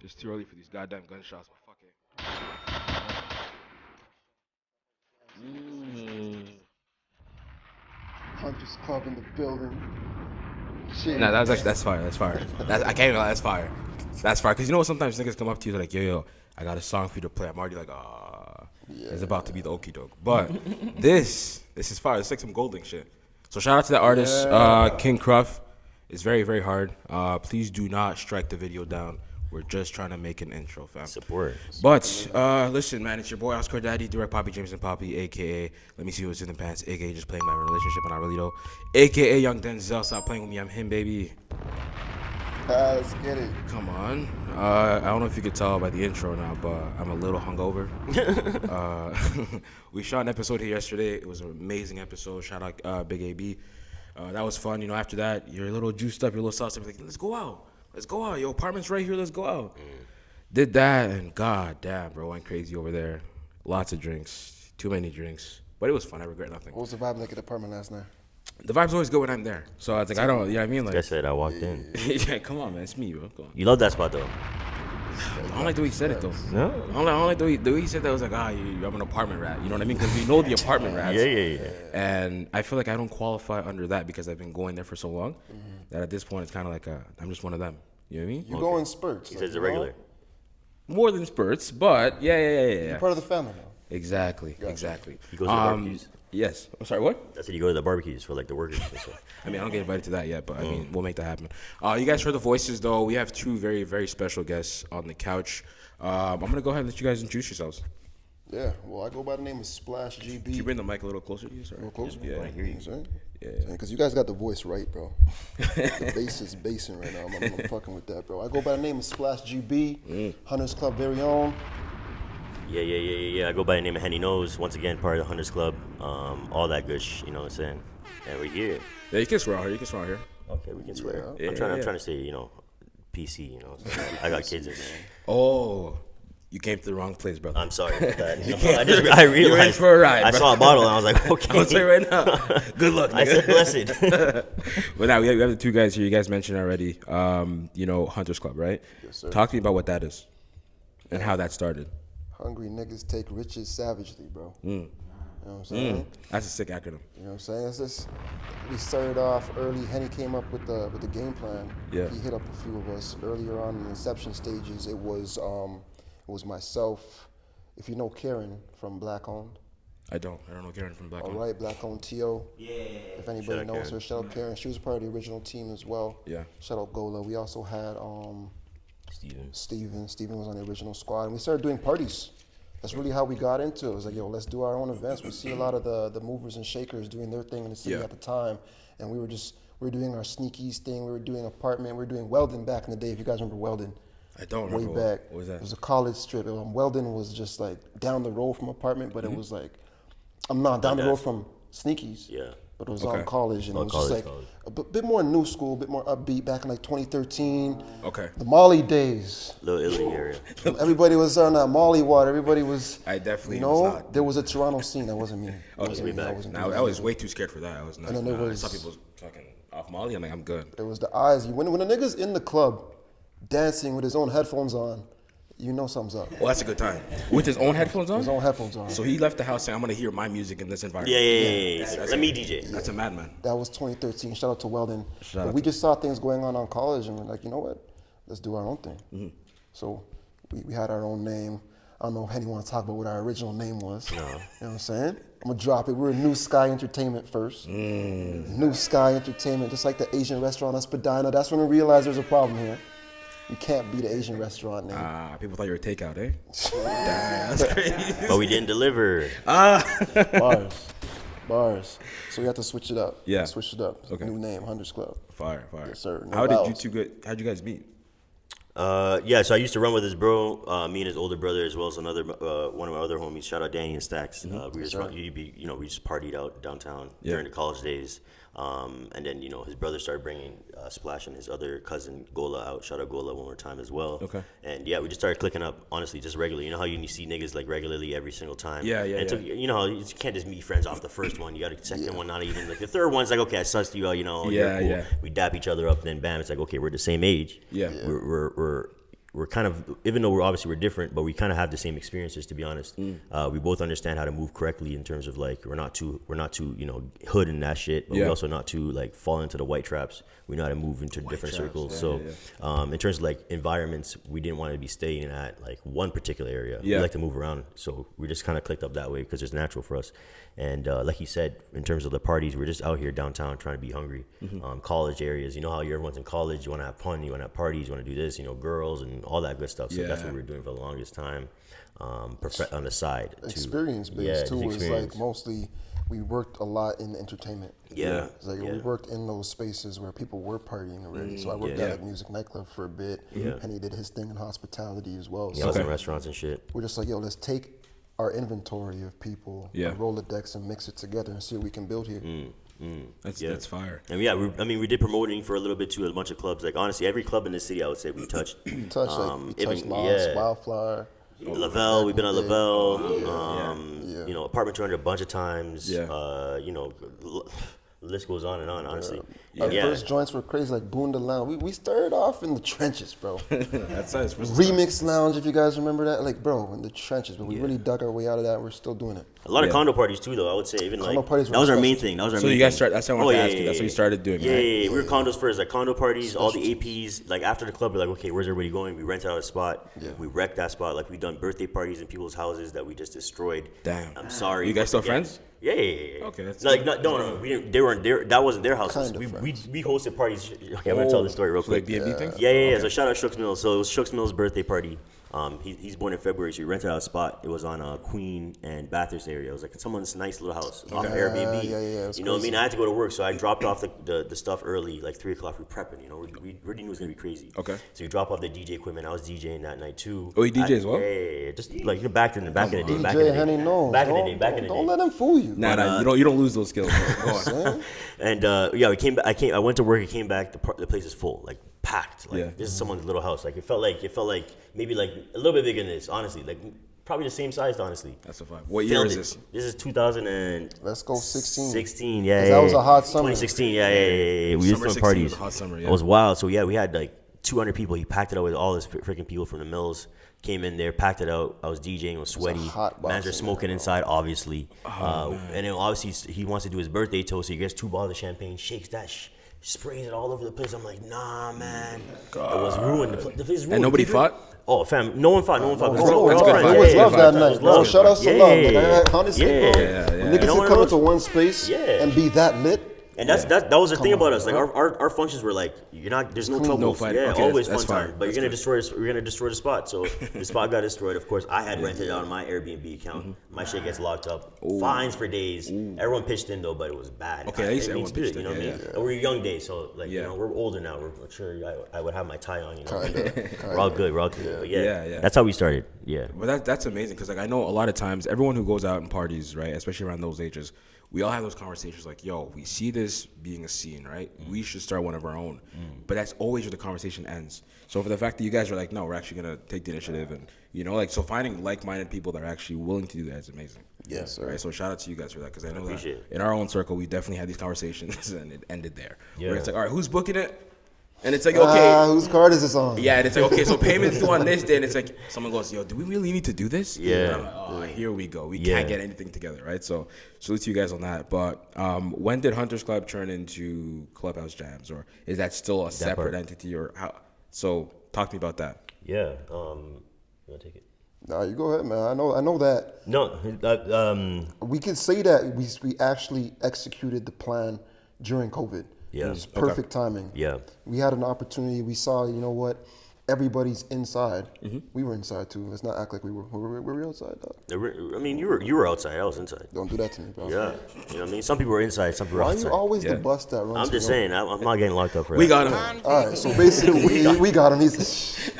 It's too early for these goddamn gunshots, but fuck it. Hunters Club in the building. Nah, that's fire. That's fire. I can't even lie. That's fire. That's fire. Cause you know what? Sometimes niggas come up to you like, yo, I got a song for you to play. I'm already like, it's about to be the okie doke. But this is fire. It's like some Golding shit. So shout out to the artist, King Cruff. It's very, very hard. Please do not strike the video down. We're just trying to make an intro, fam. Support. But listen, man, it's your boy Oscar Daddy, direct Poppy James and Poppy, aka Let Me See What's in the Pants, aka Just Playing My Relationship and I Really Don't, aka Young Denzel. Stop playing with me, I'm him, baby. Let's get it. Come on. I don't know if you could tell by the intro now, but I'm a little hungover. We shot an episode here yesterday. It was an amazing episode. Shout out Big AB. That was fun. You know, after that, you're a little juiced up, you're a little sauced up. You're like, let's go out. Let's go out. Your apartment's right here. Let's go out. Did that, and god damn, bro, went crazy over there. Lots of drinks. Too many drinks. But it was fun. I regret nothing. What was the vibe like at the apartment last night? The vibe's always good when I'm there. So I was like, I don't, you know what I mean? Like, I said I walked in. yeah, come on, man. It's me, bro. Come on. You love that spot, though. I don't like the way he said it, though. No? I don't like the way he said that. I was like, I'm an apartment rat. You know what I mean? Because we know the apartment rats. Yeah. And I feel like I don't qualify under that because I've been going there for so long that at this point it's kind of like I'm just one of them. You know what I mean? You go in spurts. He says a regular. More than spurts, but yeah. You're part of the family now. Exactly. He goes to the barbecues. Yes. I'm sorry, what? I said you go to the barbecues for like the workers and stuff. I mean, I don't get invited to that yet, but I mean, we'll make that happen. You guys heard the voices, though. We have two very, very special guests on the couch. I'm going to go ahead and let you guys introduce yourselves. Yeah, well, I go by the name of Splash GB. Can you bring the mic a little closer to you? Sorry. A little closer? Yeah. I hear you. Yeah. Because you guys got the voice right, bro. The bass is bassing right now. I'm fucking with that, bro. I go by the name of Splash GB, Hunters Club very own. Yeah. I go by the name of Henny Knows. Once again, part of the Hunters Club. All that good you know what I'm saying? And we're here. Yeah, you can swear out here. Okay, we can swear. Yeah. I'm trying to say, PC, So I got kids in there. Oh, you came to the wrong place, brother. I'm sorry about that. I realized. You're in for a ride, I bro. saw a bottle and I was like, okay. I'm going to tell you right now. Good luck, nigga. I said blessed. But now we have the two guys here. You guys mentioned already, Hunters Club, right? Yes, sir. Talk to me about what that is and how that started. Hungry niggas take riches savagely, bro. You know what I'm saying? That's a sick acronym. You know what I'm saying? It's just, we started off early. Henny came up with the game plan. Yeah. He hit up a few of us earlier on in the inception stages. It was myself. If you know Karen from Black Owned. I don't know Karen from Black All Owned. Right, Black Owned T.O. Yeah. If anybody Shout out knows Karen. her, shout out Karen. She was a part of the original team as well. Yeah. Shout out Gola. We also had Steven. Steven was on the original squad, and we started doing parties. That's really how we got into it. It was like, yo, let's do our own events. We see a lot of the movers and shakers doing their thing in the city at the time, and we were doing our sneakies thing. We were doing apartment. We were doing Weldon back in the day. If you guys remember Weldon, I don't way remember. back. What was that? It was a college strip. Weldon was just like down the road from apartment, but it was like, I'm not down the road from sneakies. Yeah. But it was Okay. on college, and it was just like a bit more new school, a bit more upbeat back in like 2013. Okay. The Molly days. Little Italy area. Everybody was on that Molly water. Everybody was. I definitely You was know, not. there was a Toronto scene. That wasn't me. Oh, That wasn't way me. back. I wasn't Now, doing I that. was way too scared for that. I was not. And then there I was- saw people fucking off Molly. I'm like, I'm good. There was the eyes. When a nigga's in the club, dancing with his own headphones on, you know something's up. Well, that's a good time. With his own headphones on? His own headphones on. So he left the house saying, I'm going to hear my music in this environment. Yeah. Let me DJ. That's a madman. That was 2013. Shout out to Weldon. Shout But out we to- just saw things going on college, and we're like, you know what? Let's do our own thing. So we had our own name. I don't know if anyone wants to talk about what our original name was. No. You know what I'm saying? I'm going to drop it. We were New Sky Entertainment first. New Sky Entertainment, just like the Asian restaurant on Spadina. That's when we realized there's a problem here. You can't be the Asian restaurant name. People thought you were takeout, eh? Damn, that's crazy. But we didn't deliver. Bars. So we had to switch it up. Yeah. Switch it up. Okay. New name, Hunters Club. Fire. Yes, sir. No How'd vowels. you guys meet? So I used to run with his bro, me and his older brother, as well as another one of my other homies. Shout out Danny and Stacks. We just we just partied out downtown during the college days. And then, you know, his brother started bringing Splash and his other cousin Gola out. Shout out Gola one more time as well. Okay. And yeah, we just started clicking up, honestly, just regularly. You know how you see niggas like regularly every single time? Yeah. And it took, you know, you can't just meet friends off the first one. You got a second one, not even. Like the third one's like, okay, I sussed you out, you know. Yeah, cool. yeah. We dap each other up, then bam, it's like, okay, we're the same age. Yeah. We're kind of, even though we're different, but we kind of have the same experiences, to be honest. We both understand how to move correctly in terms of like, we're not too, you know, hood and that shit, but we also not too like fall into the white traps. We know how to move into different circles. In terms of like environments, we didn't want to be staying at like one particular area. We like to move around. So we just kind of clicked up that way because it's natural for us. And like he said, in terms of the parties, we're just out here downtown trying to be hungry. College areas, you know how everyone's in college, you want to have fun, you want to have parties, you want to do this, you know, girls and all that good stuff. So that's what we were doing for the longest time on the side. Experience based too is like mostly we worked a lot in entertainment. Yeah. It's like we worked in those spaces where people were partying already. So I worked at a music nightclub for a bit. And he did his thing in hospitality as well. Yeah, I was in restaurants and shit. We're just like, yo, let's take our inventory of people, Rolodex, and mix it together and see what we can build here. That's fire. And we did promoting for a little bit to a bunch of clubs. Like honestly, every club in the city, I would say we touched. We touched Lost, Wildflower. Lavelle, we've been at Lavelle. You know, Apartment 200 a bunch of times. You know, the list goes on and on, honestly. Our first joints were crazy, like Boonda Lounge. We started off in the trenches, bro. That's nice. Remix Lounge, if you guys remember that. Like, bro, in the trenches. But we really dug our way out of that. We're still doing it. A lot of condo parties, too, though, I would say. Even condo like, parties that was our main thing. So you guys started, that's what I wanted to ask you. That's what you started doing, right? We were condos first. Like, condo parties, all the APs. Like, after the club, we're like, okay, where's everybody going? We rented out a spot. We wrecked that spot. Like, we done birthday parties in people's houses that we just destroyed. Damn. I'm sorry. You guys still friends? Yeah. Okay, that's like no. We didn't. They weren't there. That wasn't their houses. We hosted parties. Okay, I'm gonna tell this story real quick. Like B&B thing? Yeah. So shout out Shooks Mills. So it was Shooks Mills' birthday party. He's born in February, so we rented out a spot. It was on Queen and Bathurst area. It was like someone's nice little house off of Airbnb. You know what I mean? I had to go to work, so I dropped off the stuff early, like 3 o'clock. We prepping. You know, we already knew it was gonna be crazy. Okay. So we drop off the DJ equipment. I was DJing that night too. Oh, you DJ as well? Yeah. Just like back in the day. DJ Henny knows. Back in the day. Don't let him fool you. Nah. You don't lose those skills. Go on. And we came back. I went to work. I came back. The place is full, like packed. Like this is someone's little house. Like it felt like maybe like a little bit bigger than this. Honestly, like probably the same size. Honestly, that's a fine. What year is this? This is 2000 and let's go 16. 16, yeah. That was a hot summer. 2016, yeah. We used to do parties. Was a hot summer, yeah. It was wild. So we had like 200 people. He packed it out with all his freaking people from the mills. Came in there, packed it out. I was DJing, it was sweaty. Mans are smoking inside, obviously. And then obviously he wants to do his birthday toast, so he gets 2 bottles of champagne, shakes that sprays it all over the place. I'm like, nah, man. God. It was ruined. The place is ruined. And nobody fought? Oh, fam, no one fought. It was love that night, bro. Shout out to love. Honestly, bro. Niggas can come into one space and be that lit. And that was the thing about us. Like our functions were like, there's no trouble. No fighting. Yeah, Okay, always that's fun time. fine. But you're gonna destroy the spot. So the spot got destroyed. Of course, I had rented out on my Airbnb account. My shit gets locked up. Fines for days. Everyone pitched in though, but it was bad. Okay, at least everyone pitched in. You know what I mean? And we're young days, so like you know, we're older now. We're sure I would have my tie on. You know, we're all good. But yeah. That's how we started. Yeah. But that's amazing because like I know a lot of times everyone who goes out and parties, right, especially around those ages, we all have those conversations like, yo, we see this being a scene, right? We should start one of our own. But that's always where the conversation ends. So for the fact that you guys are like, no, we're actually going to take the initiative and, you know, like, so finding like-minded people that are actually willing to do that is amazing. Yes, sir. Right? So shout out to you guys for that because I know that in our own circle, we definitely had these conversations and it ended there. Yeah. Where it's like, all right, who's booking it? And it's like, okay. Whose card is this on? Yeah, and it's like, okay, so payment's due on this day. And it's like, someone goes, yo, do we really need to do this? Yeah. And I'm like, oh, here we go. We can't get anything together, right? So salute to you guys on that. But when did Hunters Club turn into Clubhouse Jamz? Or is that still a separate entity? Or how? So talk to me about that. Yeah. You want to take it? Nah, you go ahead, man. I know that. No. We can say that we actually executed the plan during COVID. Yeah. It was perfect timing. Yeah. We had an opportunity. We saw, you know what, everybody's inside. We were inside too. Let's not act like we were. Were we outside, dog? I mean, you were outside. I was inside. Don't do that to me, bro. Yeah, you know what I mean. Some people were inside. Some people were Why outside. are you always the bus that runs? I'm just saying. I'm not getting locked up for that. We got him. All right, so basically, we got him. He's.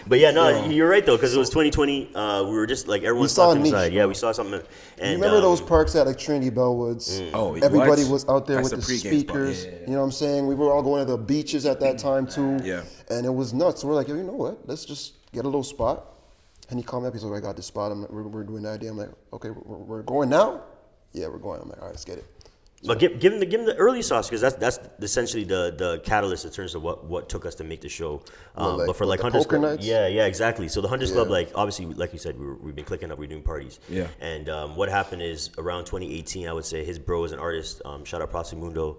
But yeah, no, you're right though, because it was 2020. We were just like everyone saw stuck a niche. inside. Yeah, we saw something. And You remember those parks at like Trinity Bellwoods? Oh, everybody what? was out there That's with the the pregame spot. speakers. Yeah. You know what I'm saying? We were all going to the beaches at that time too. Yeah. And it was nuts. So we're like, yo, you know what? Let's just get a little spot. And he called me up. He's like, I got this spot. We're doing the idea. I'm like, okay, we're going now? Yeah, we're going. I'm like, all right, let's get it. But give him the early sauce, because that's essentially the catalyst in terms of what took us to make the show. But for like Hunters Club, nights? yeah, exactly. So the Hunters Club, like obviously, like you said, we've been clicking up, we're doing parties. Yeah. And what happened is around 2018, I would say his bro is an artist. Shout out Proximundo.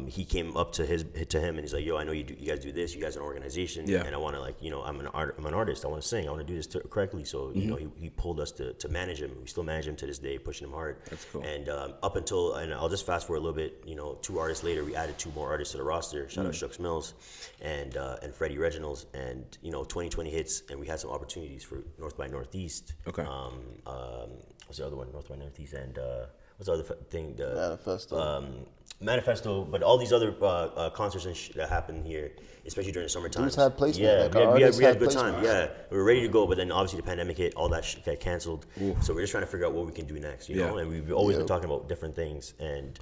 He came up to him and he's like, yo, I know you guys do this. You guys are an organization. Yeah. And I want to I'm an artist. I want to sing. I want to do this correctly. So he pulled us to manage him. We still manage him to this day, pushing him hard. That's cool. And up until, and I'll just fast forward a little bit, 2 artists later, we added 2 more artists to the roster. Shout out Shooks Mills and Freddie Reginalds. And 2020 hits, and we had some opportunities for North by Northeast. Okay. What's the other one? North by Northeast, and what's the other thing? Manifesto. Manifesto, but all these other concerts that happen here, especially during the summertime. Dudes had placement. Yeah, Like, we had a good placement. time. Yeah, we were ready to go, but then obviously the pandemic hit, all that shit got canceled. So we're just trying to figure out what we can do next, you know. And we've always been talking about different things, and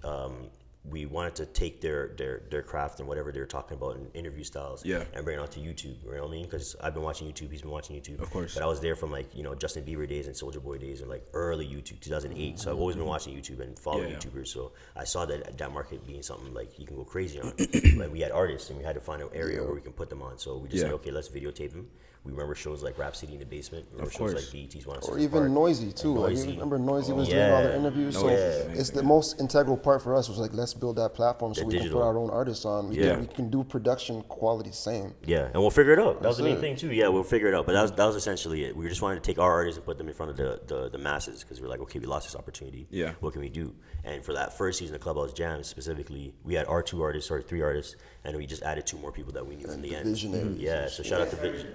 we wanted to take their craft and whatever they were talking about in interview styles, and bring it onto YouTube. You know what I mean? Because I've been watching YouTube, he's been watching YouTube, of course. But I was there from like Justin Bieber days and Soulja Boy days, and like early YouTube, 2008. So I've always been watching YouTube and following YouTubers. So I saw that market being something like you can go crazy on. Like we had artists, and we had to find an area where we can put them on. So we just said, okay, let's videotape them. We remember shows like Rhapsody in the Basement. Remember shows like BET's One. Or even Noisy too. Like, you remember Noisy was doing all their interviews. So it's the most integral part for us was like, let's build that platform so we can put our own artists on. We can do production quality same. Yeah, and we'll figure it out. That was the main thing too. Yeah, we'll figure it out. But that was essentially it. We just wanted to take our artists and put them in front of the masses, because we were like, okay, we lost this opportunity. Yeah. What can we do? And for that first season of Clubhouse Jamz specifically, we had our 3 artists, and we just added 2 more people that we knew from the end. Visionaries. Yeah, so shout out to Vision.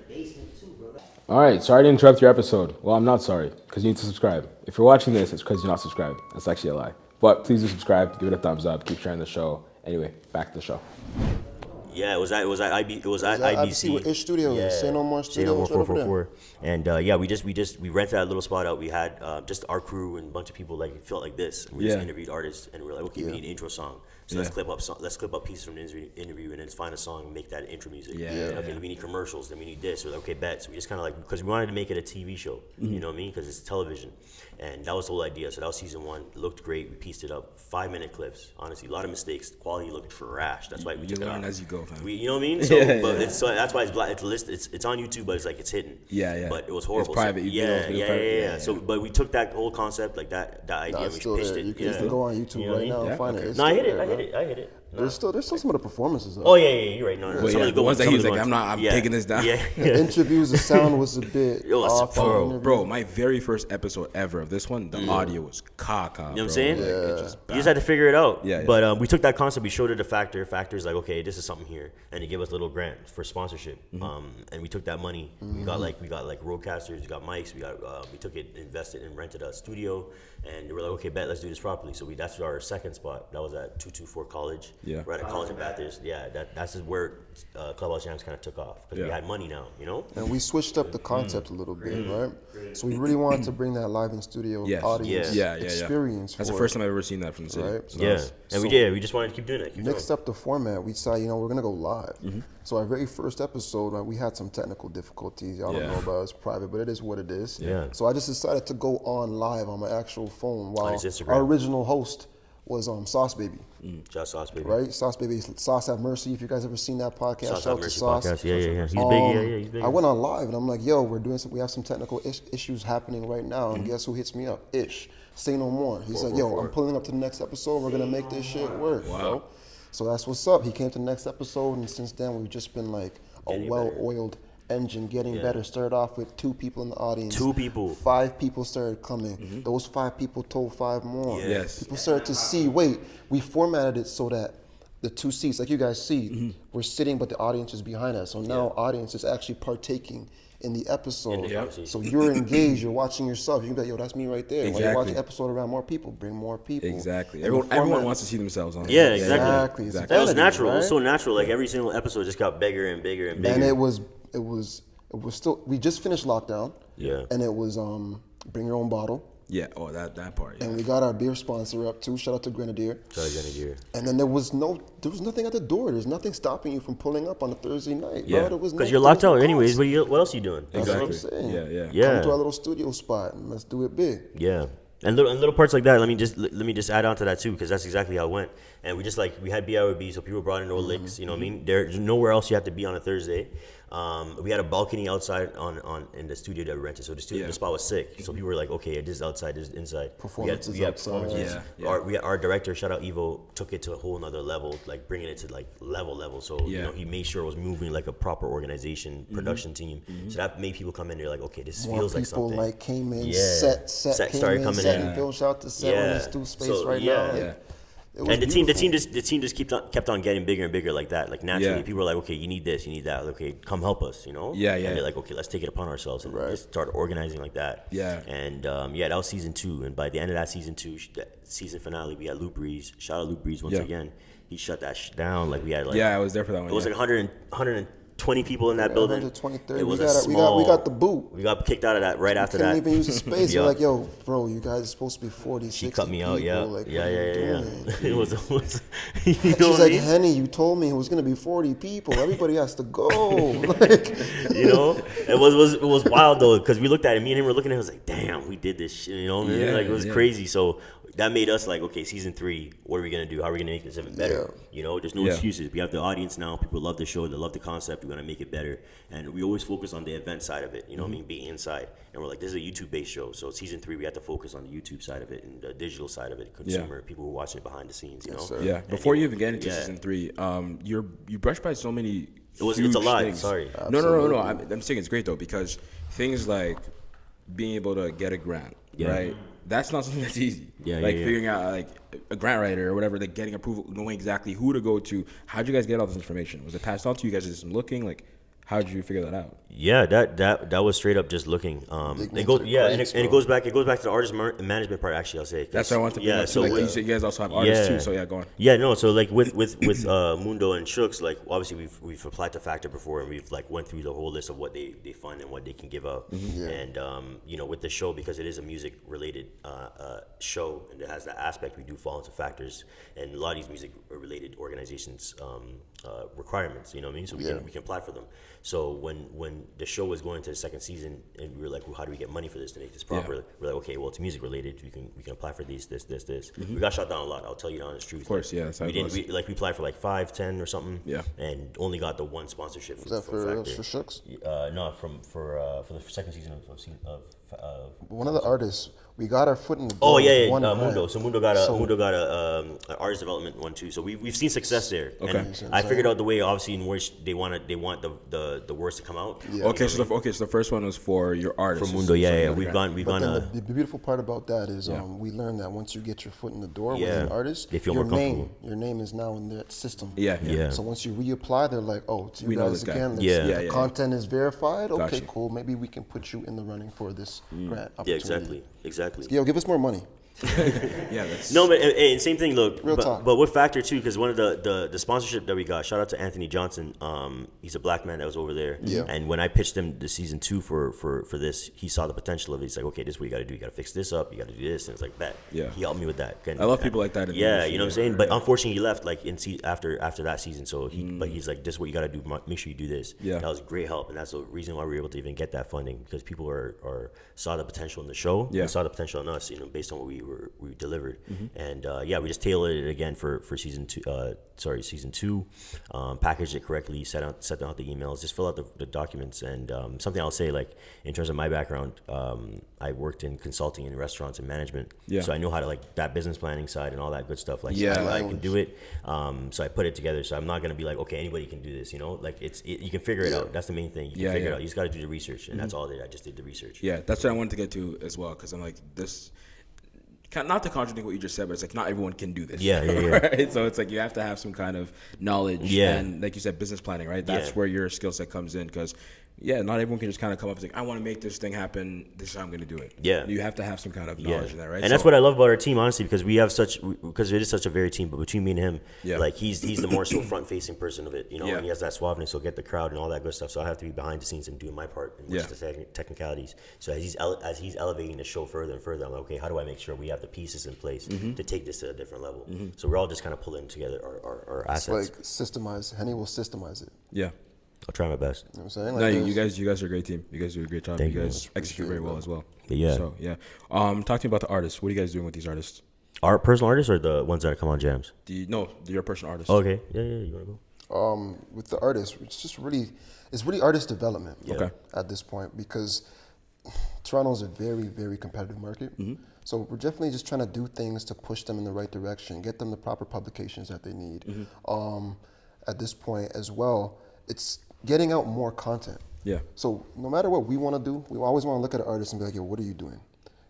All right, sorry to interrupt your episode. Well, I'm not sorry, because you need to subscribe. If you're watching this, it's because you're not subscribed. That's actually a lie. But please do subscribe, give it a thumbs up, keep sharing the show. Anyway, back to the show. Yeah, it was at IBC with Ish Studios. Say No More Studios. Say No More 444. And we rented that little spot out. We had just our crew and a bunch of people like felt like this. And we just interviewed artists, and we were like, okay, we need an intro song. So let's clip up pieces from the interview, and then find a song and make that intro music. Okay, we need commercials, then we need this. We're like, okay, bet. So we just kind of like, because we wanted to make it a TV show, you know what I mean? Because it's television. And that was the whole idea. So that was season 1. It looked great. We pieced it up. 5-minute clips. Honestly, a lot of mistakes. The quality looked trash. That's why we took it learn out. as you go, fam. You know what I mean? So, but so that's why it's black. It's listed. It's on YouTube, but it's like it's hidden. Yeah. But it was horrible. It's private. So, yeah. So, but we took that whole concept, like that idea, and we pitched it. You can go on YouTube right now and find it. No, I hit it. There's still some of the performances though. Oh yeah, you're right. No. Well, Some of the good ones that he's like, ones. I'm taking this down. Yeah. The interviews, the sound was a bit off. Bro, my very first episode ever of this one, the audio was caca. You know what I'm saying? Like, You just had to figure it out. Yeah. But we took that concept, we showed it to Factor's like, okay, this is something here, and they gave us a little grant for sponsorship. And we took that money. We got like roadcasters, we got mics, we took it, invested, and rented a studio. And we were like, okay, bet, let's do this properly. So that's our second spot. That was at 224 College. Yeah. We're at a college in Bathurst. Yeah, that's where Clubhouse Jamz kind of took off, because we had money now, you know? And we switched up the concept a little bit, right? So we really wanted to bring that live in studio audience experience. That's the first time I've ever seen that from the city. Right? So we just wanted to keep doing it. Mixed up the format. We decided, we're going to go live. So our very first episode, we had some technical difficulties. Y'all don't know about it. It's private, but it is what it is. Yeah. So I just decided to go on live on my actual phone while his Instagram. our original host was Sauce Baby. Just Sauce Baby. Right? Sauce Baby, Sauce Have Mercy. If you guys ever seen that podcast, Sauce shout Have out to Mercy Sauce. podcast. Yeah. He's big. He's big. I went on live and I'm like, yo, we have some technical issues happening right now. And guess who hits me up? Ish. Say No More. He's like, yo, I'm pulling up to the next episode. We're going to make this shit work. Wow. Bro. So that's what's up. He came to the next episode, and since then we've just been like a well-oiled engine, getting better. Started off with 2 people in the audience. 2 people. 5 people started coming. Those 5 people told 5 more. Yes. People started to see, wait, we formatted it so that the two seats, like you guys see, we're sitting, but the audience is behind us. So now audience is actually partaking in the episode. So you're engaged, you're watching yourself. You can be like, yo, that's me right there. When you watch the episode around more people, bring more people. Exactly. Everyone wants to see themselves on it. Yeah, exactly. Exactly. That was natural. Right? It was so natural. Like every single episode just got bigger and bigger and bigger. And it was still, we just finished lockdown. Yeah. And it was bring your own bottle. Yeah, that part. Yeah. And we got our beer sponsor up too. Shout out to Grenadier. Shout out to Grenadier. And then there was nothing at the door. There's nothing stopping you from pulling up on a Thursday night. Yeah, because you're locked out anyways. What else are you doing? That's exactly. what I'm saying. Yeah. Come to our little studio spot and let's do it big. Yeah. And little parts like that. Let me just add on to that too, because that's exactly how it went. And we had BYOB, so people brought in no licks. You know what I mean? There's nowhere else you have to be on a Thursday. We had a balcony outside on in the studio that we rented, so the spot was sick. So people were like, okay, this is outside, this is inside. Performances outside. Our director, shout out Evo, took it to a whole nother level, like bringing it to like level. So you know, he made sure it was moving like a proper organization, production team. So that made people come in. They're like, okay, this feels like something. People like came in, set started coming in. And Phil, shout out to set when there's still space now. Yeah. And the team just kept on getting bigger and bigger like that. Like naturally, people were like, okay, you need this, you need that. Okay, come help us, you know? Yeah. And they're like, okay, let's take it upon ourselves and just start organizing like that. Yeah. And that was season 2. And by the end of that season 2, season finale, we had Lou Breeze. Shout out Lou Breeze once again. He shut that down. Like we had like I was there for that one. It was like 120 people in that building. 123. It was we got the boot. We got kicked out of that right after that. Couldn't even use the space. You're like, yo, bro, you guys are supposed to be 40, 60 She cut me out, people. yeah. Like, Yeah. It was you know She's what like, I mean? Henny, you told me it was gonna be 40 people. Everybody has to go. Like, you know, it was wild though, because we looked at it. Me and him were looking at it. I was like, damn, we did this shit. You know, like it was crazy. So that made us like, okay, season 3, what are we gonna do? How are we gonna make this even better? You know, there's no excuses. We have the audience now. People love the show. They love the concept. We're gonna make it better. And we always focus on the event side of it. You know what I mean? Being inside. And we're like, this is a YouTube-based show. So season 3, we have to focus on the YouTube side of it and the digital side of it, consumer, people who are watching it behind the scenes. You know? Before you even get into season 3, you brush by so many. It's a lot. Things. Sorry. No. I'm saying it's great though, because things like being able to get a grant, right? That's not something that's easy. Figuring out like a grant writer or whatever, like getting approval, knowing exactly who to go to. How'd you guys get all this information? Was it passed on to you guys? Just looking like. How did you figure that out? Yeah, that was straight up just looking. It goes back to the artist management part. Actually, I'll say that's what I want to bring up. So like you said, you guys also have artists too. So go on. Yeah, no. So like with Mundo and Shooks, like obviously we've applied to Factor before, and we've like went through the whole list of what they fund and what they can give up. And you know, with the show, because it is a music related show and it has that aspect, we do fall into Factors and a lot of these music related organizations requirements. You know what I mean? So we can apply for them. So when the show was going to the second season, and we were like, well, how do we get money for this to make this proper? We're like, okay, well, it's music related. We can apply for this. We got shot down a lot. I'll tell you the honest truth. Of course, that's how we applied for like 5, 10 or something. And only got the one sponsorship. Was that for Shooks? No, for the second season of one of the artists. We got our foot in the Oh door. Mundo. So Mundo got an artist development one too. So we've seen success there. Okay. And I figured out the way, obviously, in which they want the words to come out. Okay, so the first one was for your artist. For Mundo, We've gone. The beautiful part about that is we learned that once you get your foot in the door with an artist, they feel more comfortable. Your name is now in that system. Yeah. So once you reapply, they're like, oh, it's you we guys know again. The content is verified. Okay, gotcha. Cool. Maybe we can put you in the running for this grant Yeah, opportunity. exactly. Yo, give us more money. No, but and same thing. Look, Real talk. But with Factor too, because one of the sponsorship that we got. Shout out to Anthony Johnson. He's a black man that was over there. Yeah. And when I pitched him the season 2 for this, he saw the potential of it. He's like, okay, this is what you got to do. You got to fix this up. You got to do this. And it's like that. Yeah. He helped me with that. I love people like that. You know what I'm saying. But unfortunately, he left like after that season. So he's like, this is what you got to do. Make sure you do this. Yeah. That was great help, and that's the reason why we were able to even get that funding, because people saw the potential in the show. And saw the potential in us. You know, based on what we delivered. And we just tailored it again for season 2. Season 2. Packaged it correctly, sent out the emails, just fill out the documents. And something I'll say, like in terms of my background, I worked in consulting in restaurants and management, so I know how to like that business planning side and all that good stuff. Like I can do it. So I put it together. So I'm not gonna be like, okay, anybody can do this. You know, like you can figure it out. That's the main thing. You can figure it out. You just got to do the research, and that's all I did. I just did the research. Yeah, that's what I wanted to get to as well, because I'm like this. not to contradict what you just said, but it's like not everyone can do this. Yeah. Right? So it's like you have to have some kind of knowledge and, like you said, business planning, right? That's where your skill set comes in because, not everyone can just kind of come up and say, I want to make this thing happen. This is how I'm going to do it. Yeah. You have to have some kind of knowledge in that, right? And that's what I love about our team, honestly, because because it is such a very team, but between me and him, like he's the more so front-facing person of it, you know, and he has that suaveness, so get the crowd and all that good stuff. So I have to be behind the scenes and doing my part and just the technicalities. So as he's elevating the show further and further, I'm like, okay, how do I make sure we have the pieces in place to take this to a different level? So we're all just kind of pulling together our assets. It's like systemize. Henny will systemize it. Yeah. I'll try my best. You know what I'm saying? Like you guys are a great team. You guys do a great job. You guys execute very well as well. Yeah. So talk to me about the artists. What are you guys doing with these artists? Our personal artists or the ones that come on Jamz? Your personal artists. Oh, okay. Yeah. You wanna go? With the artists, it's really artist development. Okay. At this point, because Toronto is a very, very competitive market. So we're definitely just trying to do things to push them in the right direction, get them the proper publications that they need. At this point as well, it's getting out more content. Yeah. So no matter what we want to do, we always want to look at an artist and be like, yo, what are you doing?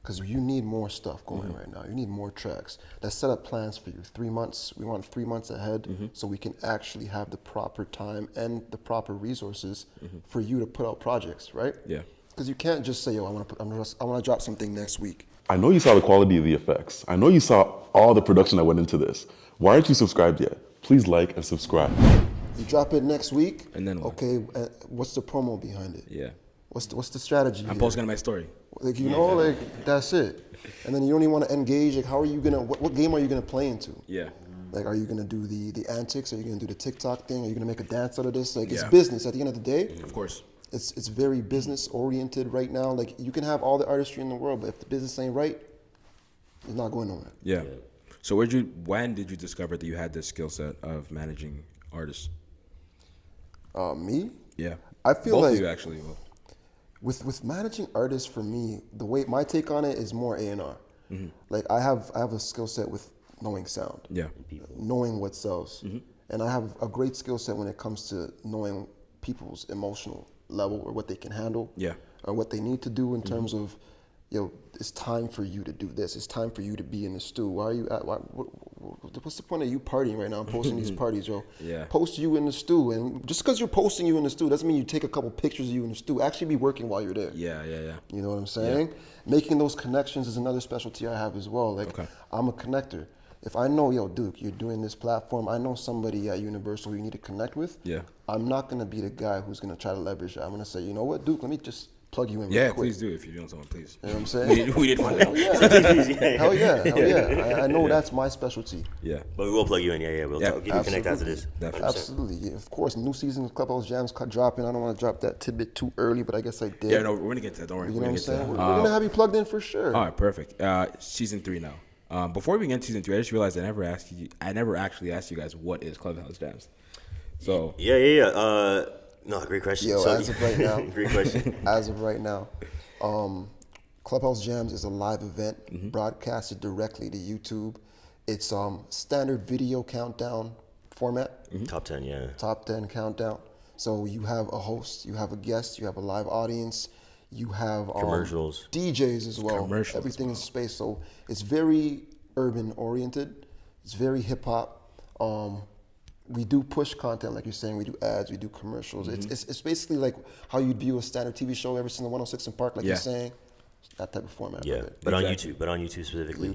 Because you need more stuff going right now. You need more tracks. Let's set up plans for you. 3 months. We want 3 months ahead so we can actually have the proper time and the proper resources for you to put out projects, right? Yeah. Because you can't just say, yo, I want to drop something next week. I know you saw the quality of the effects. I know you saw all the production that went into this. Why aren't you subscribed yet? Please like and subscribe. You drop it next week, and then what? Okay, what's the promo behind it? Yeah. What's the strategy? I'm posting on my story. Like like that's it. And then you don't even want to engage. Like, how are you gonna? What game are you gonna play into? Yeah. Like, are you gonna do the antics? Are you gonna do the TikTok thing? Are you gonna make a dance out of this? Like, it's business at the end of the day. Of course. It's very business oriented right now. Like, you can have all the artistry in the world, but if the business ain't right, it's not going nowhere. Yeah. So when did you discover that you had this skill set of managing artists? Me? Yeah. I feel both like of you actually. With managing artists, for me, the way my take on it is more A&R. Like, I have a skill set with knowing sound. Yeah. Knowing what sells. And I have a great skill set when it comes to knowing people's emotional level or what they can handle. Yeah. Or what they need to do in terms of, it's time for you to do this. It's time for you to be in the stew. Why are you at? What's the point of you partying right now and posting these parties, yo? Yeah. Post you in the stew, and just because you're posting you in the stew doesn't mean you take a couple pictures of you in the stew. Actually, be working while you're there. Yeah. You know what I'm saying? Yeah. Making those connections is another specialty I have as well. Like, I'm a connector. If I know, yo, Duke, you're doing this platform, I know somebody at Universal who you need to connect with. Yeah. I'm not gonna be the guy who's gonna try to leverage that. I'm gonna say, you know what, Duke, let me just plug you in. Yeah, please do if you're doing something, please. You know what I'm saying? we did find out. Hell yeah. I know that's my specialty. Yeah. But we will plug you in. We'll give you connect as it is. Absolutely. Yeah, of course, new season of Clubhouse Jamz dropping. I don't want to drop that tidbit too early, but I guess I did. Yeah, no, we're going to get to that. Don't worry. You know what I'm saying? We're going to have you plugged in for sure. All right, perfect. Season 3 now. Before we get into season 3, I just realized I never actually asked you guys what is Clubhouse Jamz. So no, great question. Yo, as of right now, great question. As of right now, Clubhouse Jamz is a live event broadcasted directly to YouTube. It's standard video countdown format. Top 10, yeah. Top 10 countdown. So you have a host, you have a guest, you have a live audience, you have commercials, DJs as well. Everything in space. So it's very urban oriented. It's very hip hop. We do push content, like you're saying. We do ads, we do commercials. It's basically like how you'd view a standard TV show ever since the 106 in Park, like you're saying. That type of format. Yeah, but on YouTube specifically.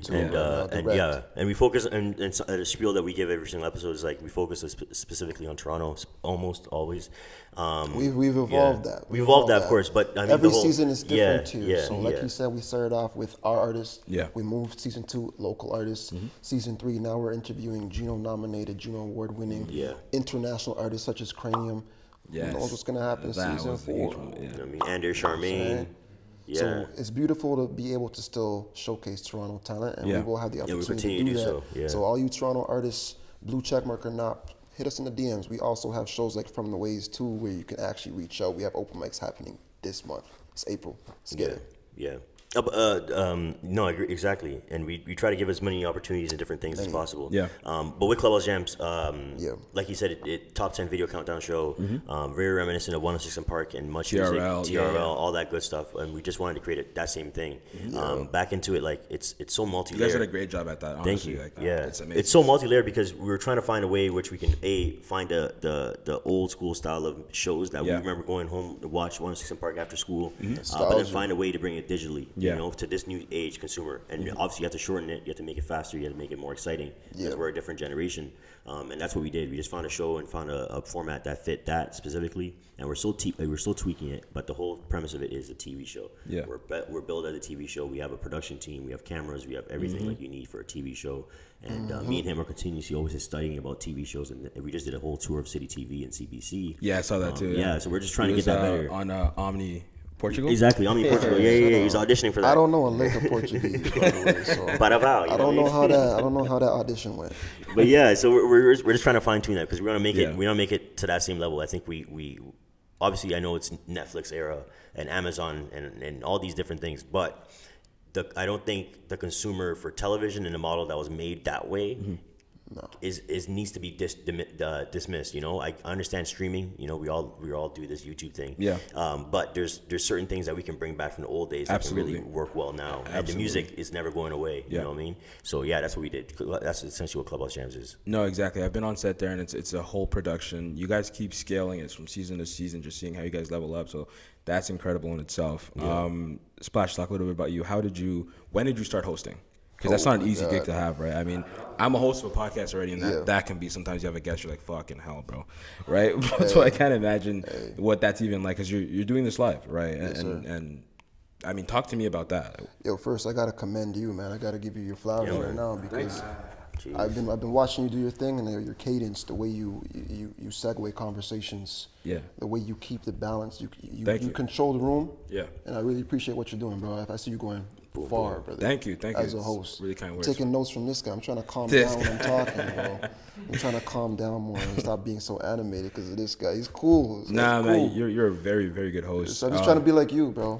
And we focus, and a spiel that we give every single episode is like we focus specifically on Toronto, almost always. We've evolved that. We've evolved that, of course, but I mean, every season is different too. So like you said, we started off with our artists. Yeah. We moved season 2, local artists. Season 3, now we're interviewing Juno-nominated, Juno Award-winning international artists such as Cranium. Who knows what's gonna happen in season 4? I mean, Ander Charmaine. So it's beautiful to be able to still showcase Toronto talent, and we will have the opportunity to do that. So all you Toronto artists, blue checkmark or not, hit us in the DMs. We also have shows like From the Ways too, where you can actually reach out. We have open mics happening this month. It's April. Let's get it. Yeah. No, I agree, exactly. And we try to give as many opportunities and different things as possible. Yeah. But with Clubhouse Jamz, Yeah. like you said, it top 10 video countdown show, very reminiscent of 106 and Park and Much TRL, Music, yeah, TRL, yeah. all that good stuff. And we just wanted to create that same thing. Back into it, like it's so multi-layered. You guys did a great job at that, honestly. Thank you. Like, Yeah, it's amazing. it's so multi-layered because we were trying to find a way in which we can find the old school style of shows that we remember going home to watch 106 and Park after school, but then find a way to bring it digitally, you know, to this new age consumer. And obviously you have to shorten it, you have to make it faster, you have to make it more exciting because we're a different generation. And that's what we did. We just found a show and found a format that fit that specifically, and we're still tweaking it. But the whole premise of it is a TV show. Yeah, we're built as a TV show. We have a production team, we have cameras, we have everything like you need for a TV show. And me and him are continuously always studying about TV shows, and we just did a whole tour of City TV and CBC. Yeah, I saw that too. Yeah, so we're just trying to get that better. On Omni Portugal? Exactly, Omni Portugal. Yeah. He's auditioning for that. I don't know a lick of Portuguese, by the way, so I don't know how that audition went. But yeah, so we're just trying to fine tune that because we want to make it. We want to make it to that same level. I think we obviously I know it's Netflix era and Amazon and all these different things, but I don't think the consumer for television in a model that was made that way is needs to be dismissed. You know, I understand streaming. You know, we all do this YouTube thing. Yeah. But there's certain things that we can bring back from the old days that can really work well now. And the music is never going away. You know what I mean? So yeah, that's what we did. That's essentially what Clubhouse Jamz is. No, exactly. I've been on set there, and it's a whole production. You guys keep scaling it from season to season, just seeing how you guys level up. So that's incredible in itself. Yeah. Splash, talk a little bit about you. When did you start hosting? Because that's not an easy gig to have, right? I mean, I'm a host of a podcast already, and that can be, sometimes you have a guest, you're like, fucking hell, bro, right? So I can't imagine what that's even like, because you're doing this live, right? And I mean, talk to me about that. Yo, first, I got to commend you, man. I got to give you your flowers right now, because I've been watching you do your thing, and your cadence, the way you segue conversations, the way you keep the balance, you control the room, and I really appreciate what you're doing, bro. I see you going far, brother. Thank you. As a host, really kind words. Taking notes from this guy. I'm trying to calm down when I'm talking, bro. I'm trying to calm down more and stop being so animated because of this guy. He's cool. Nah, cool. Man, you're a very, very good host. So I'm just trying to be like you, bro.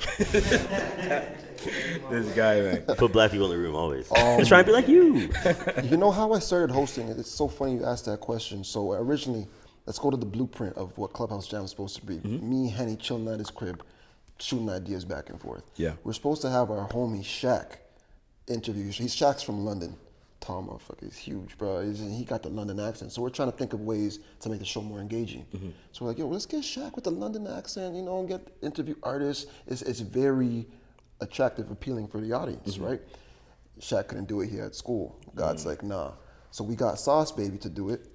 This guy, man. Put black people in the room always. Just trying to be like you. You know how I started hosting? It's so funny you asked that question. So originally, let's go to the blueprint of what Clubhouse Jamz is supposed to be. Me, Henny, chilling at his crib, shooting ideas back and forth. Yeah. We're supposed to have our homie Shaq interview. Shaq's from London. Tom, motherfucker, he's huge, bro. He got the London accent. So we're trying to think of ways to make the show more engaging. So we're like, yo, let's get Shaq with the London accent, you know, and get interview artists. It's very attractive, appealing for the audience, right? Shaq couldn't do it here at school. God's like, nah. So we got Sauce Baby to do it,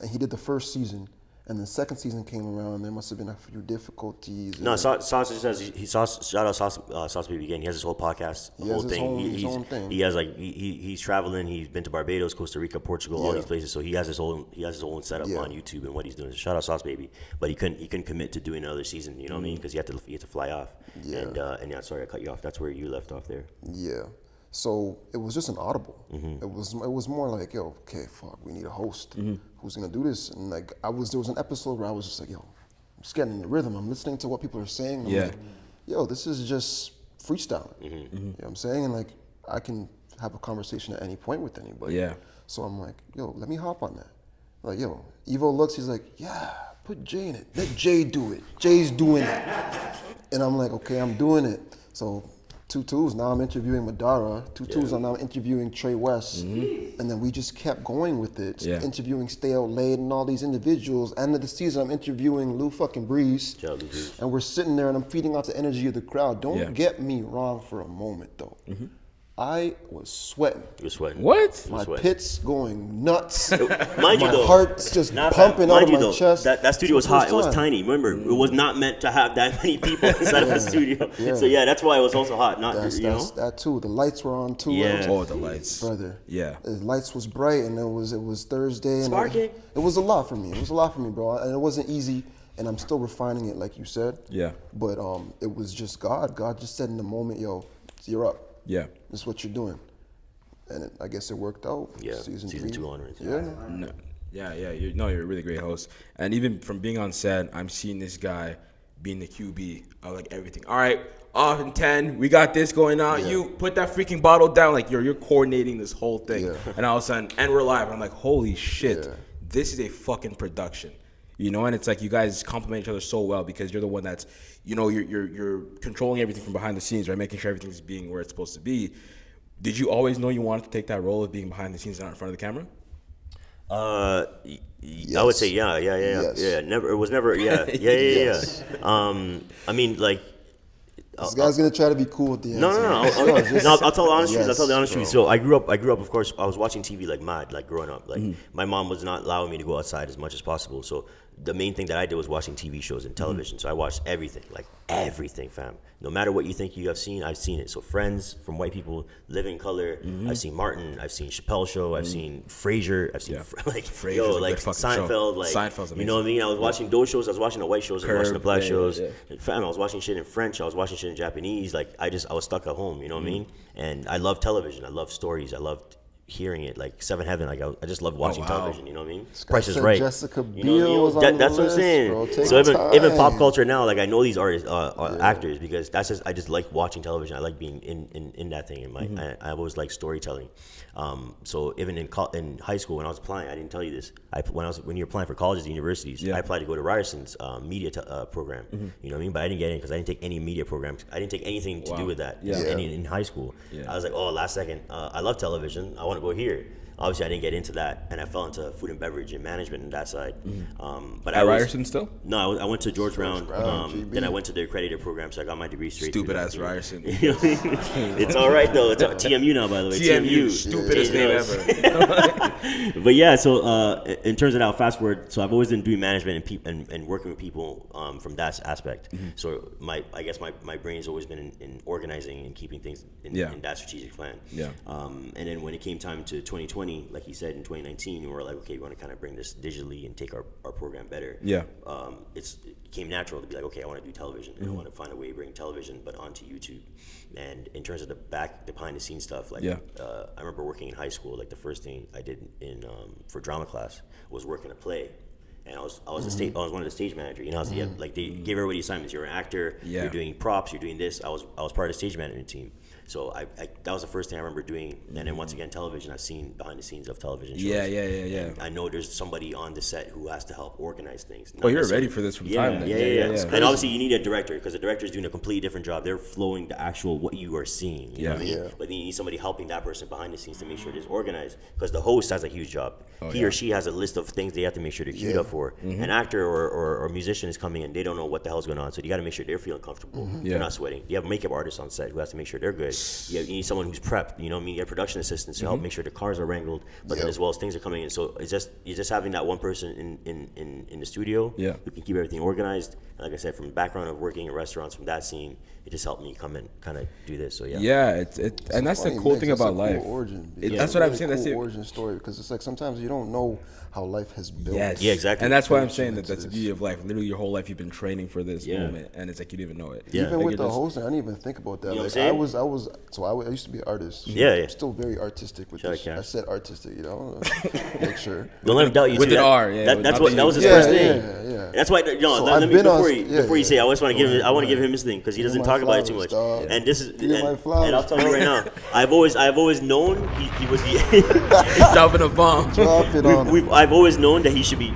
and he did the first season. And the second season came around, and there must have been a few difficulties. No, Sauce just says shout out Sauce Baby again. He has his whole podcast, the whole thing. His own thing. He has he's traveling. He's been to Barbados, Costa Rica, Portugal, all these places. So he has his own setup on YouTube and what he's doing. So shout out Sauce Baby, but he couldn't commit to doing another season. You know what I mean? Because he had to fly off. And yeah, sorry I cut you off. That's where you left off there. Yeah. So it was just an audible. It was more like, yo, okay, fuck, we need a host. Who's gonna do this? And like there was an episode where I was just like, yo, I'm just getting in the rhythm. I'm listening to what people are saying. I'm like, yo, this is just freestyling. You know what I'm saying? And like, I can have a conversation at any point with anybody. Yeah. So I'm like, yo, let me hop on that. Like, yo, Evo looks, he's like, yeah, put Jay in it. Let Jay do it. Jay's doing it. And I'm like, okay, I'm doing it. So 2-2s, now I'm interviewing Madara. 2-2s, I'm now interviewing Trey West. And then we just kept going with it. Interviewing Stay Out Late and all these individuals. End of the season, I'm interviewing Lou fucking Breeze. And we're sitting there and I'm feeding off the energy of the crowd. Don't get me wrong for a moment though. I was sweating. You were sweating. What? My pits going nuts. Mind you, though, my heart's just pumping out of my chest. That studio was hot. It was tiny. Remember, it was not meant to have that many people inside of a studio. So yeah, that's why it was also hot. That too. The lights were on too. Yeah. Oh, the lights, brother. Yeah. The lights was bright, and it was Thursday. Sparking. It was a lot for me. It was a lot for me, bro. And it wasn't easy. And I'm still refining it, like you said. Yeah. But it was just God. God just said in the moment, yo, you're up. Yeah. This is what you're doing. And I guess it worked out. Yeah, season 2 onwards. You're a really great host. And even from being on set, I'm seeing this guy being the QB of like everything. All right, off in 10, we got this going on. You put that freaking bottle down. Like you're coordinating this whole thing, and all of a sudden, and we're live. I'm like, holy shit, this is a fucking production. You know, and it's like you guys complement each other so well because you're the one that's, you know, you're controlling everything from behind the scenes, right? Making sure everything's being where it's supposed to be. Did you always know you wanted to take that role of being behind the scenes and not in front of the camera? Yes. I would say yeah. Never. It was never. Yeah. I mean, like. This guy's gonna try to be cool at the end. No. I'll tell the honest truth. I'll tell the honest truth. So I grew up. Of course, I was watching TV like mad, like growing up. Like my mom was not allowing me to go outside as much as possible. So the main thing that I did was watching TV shows and television. So I watched everything, like everything, fam. No matter what you think you have seen, I've seen it. So Friends from white people, Living Color. I've seen Martin. I've seen Chappelle's Show. I've seen Frasier. I've seen Seinfeld. Like Seinfeld's amazing. You know what I mean? I was watching those shows. I was watching the white shows. I was watching the black shows. Fam, I was watching shit in French. I was watching shit in Japanese. Like I was stuck at home. You know what I mean? And I love television. I love stories. I loved hearing it, like Seven Heaven. Like I just love watching television. You know what I mean? Price is Right. Jessica Biel was on the that's list, what I'm saying. bro. So even pop culture now, like I know these artists, actors, because I just like watching television. I like being in that thing. And I always like storytelling. So even in high school when I was applying, I didn't tell you this. When you're applying for colleges and universities, I applied to go to Ryerson's media program. You know what I mean? But I didn't get in because I didn't take any media programs. I didn't take anything to do with that in high school. I was like, oh, last second, I love television. I want to go here. Obviously, I didn't get into that, and I fell into food and beverage and management and that side. But at Ryerson still? No, I went to George Brown. Then I went to the accredited program, so I got my degree straight. Stupid ass Ryerson. It's all right though. It's TMU now, by the way. TMU, stupidest name ever. But yeah, so in terms of now, fast forward. So I've always been doing management and working with people from that aspect. So I guess my brain's always been in organizing and keeping things in that strategic plan. And then when it came time to 2020. Like he said, in 2019, we were like, okay, we want to kind of bring this digitally and take our program better. It came natural to be like, okay, I want to do television. I want to find a way to bring television, but onto YouTube. And in terms of the behind the scenes stuff, like I remember working in high school. Like the first thing I did for drama class was working a play. And I was one of the stage managers. You know, like they gave everybody assignments. You're an actor. You're doing props. You're doing this. I was part of the stage management team. So that was the first thing I remember doing. And then once again, television. I've seen behind the scenes of television shows. Yeah. I know there's somebody on the set who has to help organize things. Oh, you're ready for this from time. Yeah. And obviously, you need a director because the director is doing a completely different job. They're flowing the actual what you are seeing. You know what I mean? But then you need somebody helping that person behind the scenes to make sure it is organized because the host has a huge job. He or she has a list of things they have to make sure they're queued up for. An actor or musician is coming in, they don't know what the hell's going on, so you got to make sure they're feeling comfortable. They're not sweating. You have a makeup artist on set who has to make sure they're good. You need someone who's prepped. You know what I mean? You have production assistants to help make sure the cars are wrangled, but then as well as things are coming in. So you're just having that one person in the studio who can keep everything organized. And like I said, from the background of working in restaurants, from that scene, it just helped me come and kind of do this. So and that's the cool thing about life. That's what I'm saying. That's the origin story because it's like sometimes you don't know how life has built. Yeah, exactly. And that's why I'm saying that's the beauty of life. Literally, your whole life you've been training for this moment, and it's like you didn't even know it. Even with the hosting, I didn't even think about that. You know like I used to be an artist. I'm still very artistic with this. I said artistic, you know, make sure. Don't let him doubt you. With an R, that was his first thing. Yeah. That's why. Before you say, I want to give him his thing because he doesn't talk about it too much. And this is, and I'll tell you right now, I've always known he would be dropping a bomb. I've always known that he should be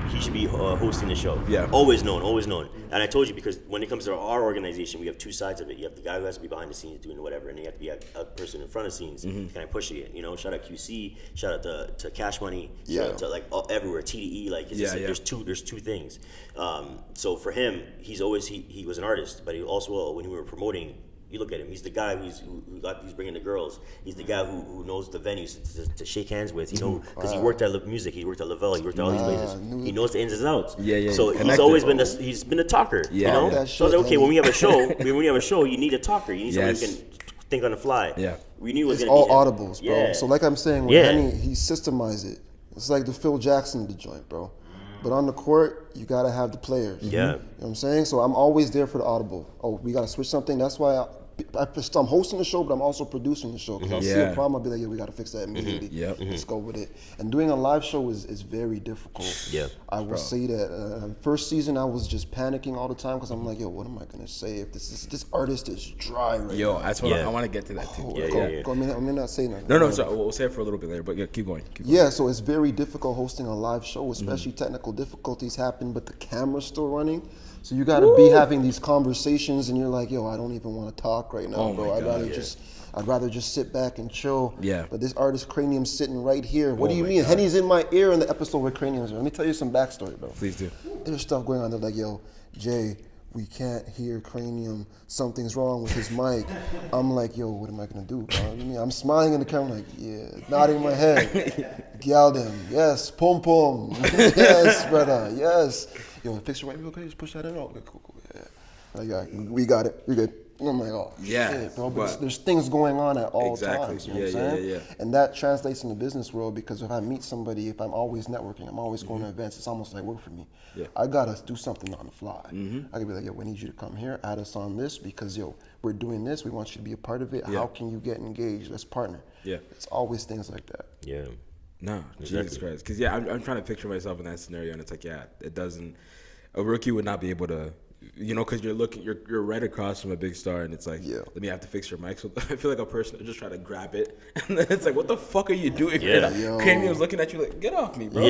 hosting the show. Always known. And I told you because when it comes to our organization, we have two sides of it. You have the guy who has to be behind the scenes doing whatever, and you have to be a person in front of scenes kind of pushing it. You know, shout out QC, shout out to Cash Money, shout out to like everywhere TDE. Like there's two things. So for him, he was an artist, but he also when we were promoting. You look at him; he's the guy who's bringing the girls. He's the guy who knows the venues to shake hands with. You know, because he worked at music, he worked at Lavelle, he worked at all these places. He knows the ins and outs. So he's always been a talker. You know, so I was like, okay, when we have a show, you need a talker. You need someone who can think on the fly. We knew it was it's gonna all be audibles, bro. So like I'm saying, with Henny, he systemized it. It's like the Phil Jackson of the joint, bro. But on the court, you gotta have the players. You know what I'm saying? So I'm always there for the audible. Oh, we gotta switch something. That's why I'm hosting the show, but I'm also producing the show. Because I'll see a problem, I'll be like, yeah, we got to fix that immediately. Let's go with it. And doing a live show is very difficult. Yeah, I will say that. First season, I was just panicking all the time because I'm like, yo, what am I gonna say if this artist is dry right now? That's what I want to get to that too. Go. I mean, not saying that. No. So we'll say it for a little bit later, but keep going. Yeah, so it's very difficult hosting a live show, especially technical difficulties happen, but the camera's still running. So you got to be having these conversations, and you're like, yo, I don't even want to talk right now, bro. I'd rather just sit back and chill. Yeah. But this artist Cranium's sitting right here. What do you mean? Henny's in my ear in the episode where Cranium's here. Let me tell you some backstory, bro. Please do. There's stuff going on. They're like, yo, Jay, we can't hear Cranium. Something's wrong with his mic. I'm like, yo, what am I gonna do, bro? You mean I'm smiling in the camera, like, yeah, nodding my head. Gyal them, yes, pom pom, yes, brother, yes. Yo, fix your mic real quick. Just push that in. Oh, okay, cool. Yeah. Like, yeah, we got it. You're good. I'm like, oh, shit, bro. But there's things going on at all times. You know what I'm saying? Yeah. And that translates in the business world because if I meet somebody, if I'm always networking, I'm always going to events, it's almost like work for me. Yeah. I gotta do something on the fly. I could be like, yo, we need you to come here, add us on this because, yo, we're doing this. We want you to be a part of it. How can you get engaged? Let's partner. Yeah. It's always things like that. Yeah. No, Jesus Christ. Because, I'm trying to picture myself in that scenario, and it's like, it doesn't, a rookie would not be able to, because you're right across from a big star, and it's like, let me have to fix your mic. So I feel like a person would just try to grab it, and then it's like, what the fuck are you doing? Cranium's looking at you like, get off me, bro.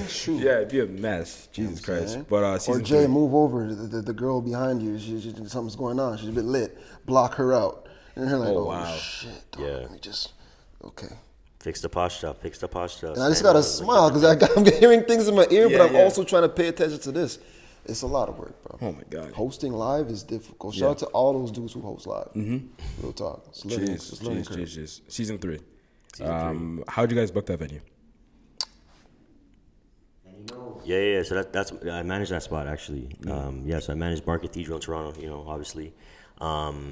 Shoot. Yeah, it'd be a mess. Jesus Christ. But or Jay, move over. The girl behind you, something's going on. She's a bit lit. Block her out. And you're like, oh shit, dog. Let me just, okay. Fix the posture. And I just gotta smile because I'm hearing things in my ear, but I'm also trying to pay attention to this. It's a lot of work, bro. Oh my God. Hosting live is difficult. Shout out to all those dudes who host live. Real talk. It's learning curve. Season 3. How'd you guys book that venue? Yeah. So that's I managed that spot actually. So I managed Bar Cathedral in Toronto. Obviously.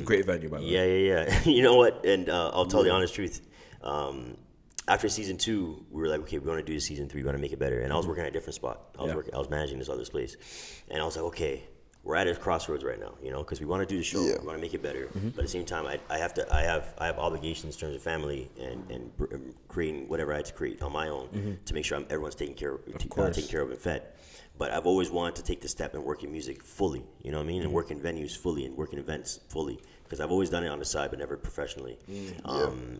Great venue, by the way. Yeah. You know what? And I'll tell the honest truth. After season 2, we were like, okay, we want to do season 3. We want to make it better. And I was working at a different spot. I was managing this other place, and I was like, okay, we're at a crossroads right now, because we want to do the show, we want to make it better, but at the same time, I have obligations in terms of family and creating whatever I had to create on my own to make sure everyone's taken care of and fed. But I've always wanted to take the step and work in music fully, and work in venues fully and work in events fully. Because I've always done it on the side, but never professionally.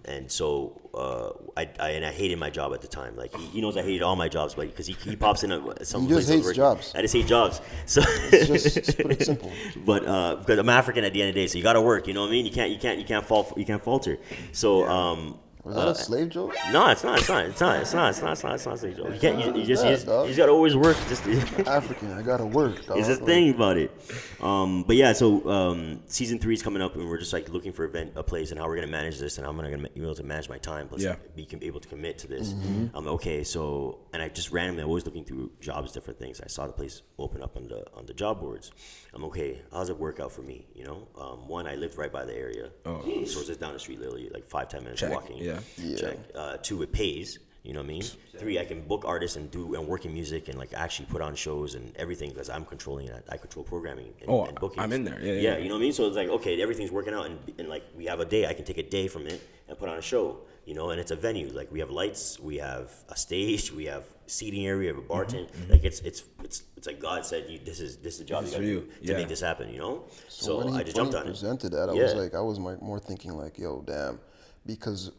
And so I hated my job at the time. Like he knows I hated all my jobs, but because he pops in at some. He just hates jobs. I just hate jobs. So just put it simple. But because I'm African at the end of the day, so you got to work. You know what I mean? You can't falter. So. Was that a slave joke? No, it's not. It's not a slave joke. You just gotta always work. African, I gotta work. Dog. It's a thing about it. But yeah, so season 3 is coming up, and we're just like looking for a place and how we're gonna manage this, and how I'm gonna be able to manage my time, plus be able to commit to this. Okay, so and I just randomly, I was looking through jobs, different things. I saw the place open up on the job boards. I'm okay. How does it work out for me? One, I lived right by the area, so it's just down the street, literally like 5-10 minutes walking. Check. 2, it pays. You know what I mean? 3, I can book artists and work in music and like actually put on shows and everything because I'm controlling that. I control programming and booking. I'm in there. Yeah. You know what I mean? So it's like, okay, everything's working out and like we have a day. I can take a day from it and put on a show. And it's a venue. Like we have lights, we have a stage, we have seating area, we have a bartender. Like it's like God said, this is the job you got to do to make this happen. So I just jumped on it. Presented that, I was more thinking like, yo, damn, because.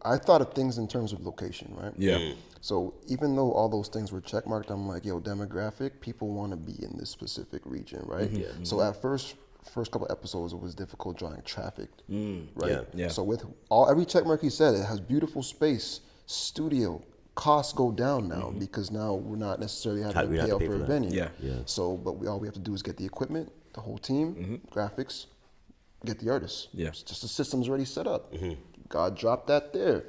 I thought of things in terms of location, right? Yeah. So even though all those things were checkmarked, I'm like, yo, demographic, people want to be in this specific region, right? So at first couple episodes, it was difficult drawing traffic, right? Yeah. So with every checkmark he said, it has beautiful space, studio, costs go down now because now we're not necessarily having to pay out for a venue. Yeah. So, but all we have to do is get the equipment, the whole team, graphics, get the artists. Yeah. It's just the system's already set up. God dropped that there.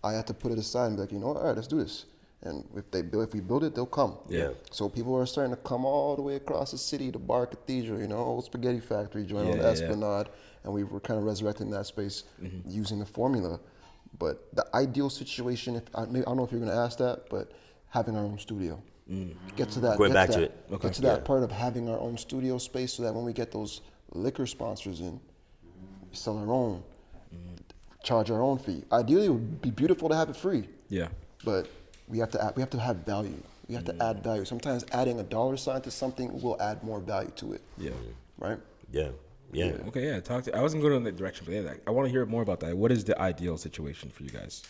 I had to put it aside and be like, all right, let's do this. And if we build it, they'll come. Yeah. So people are starting to come all the way across the city to Bar Cathedral, old spaghetti factory joint on Esplanade, and we were kind of resurrecting that space using the formula. But the ideal situation, I don't know if you're going to ask that, but having our own studio. Get to that. Get to that part of having our own studio space so that when we get those liquor sponsors in, sell our own, charge our own fee. Ideally, it would be beautiful to have it free. Yeah. But we have to have value. We have to add value. Sometimes adding a dollar sign to something will add more value to it. Yeah. Right? Yeah. Okay, yeah. I wasn't going in that direction, but yeah, I want to hear more about that. What is the ideal situation for you guys?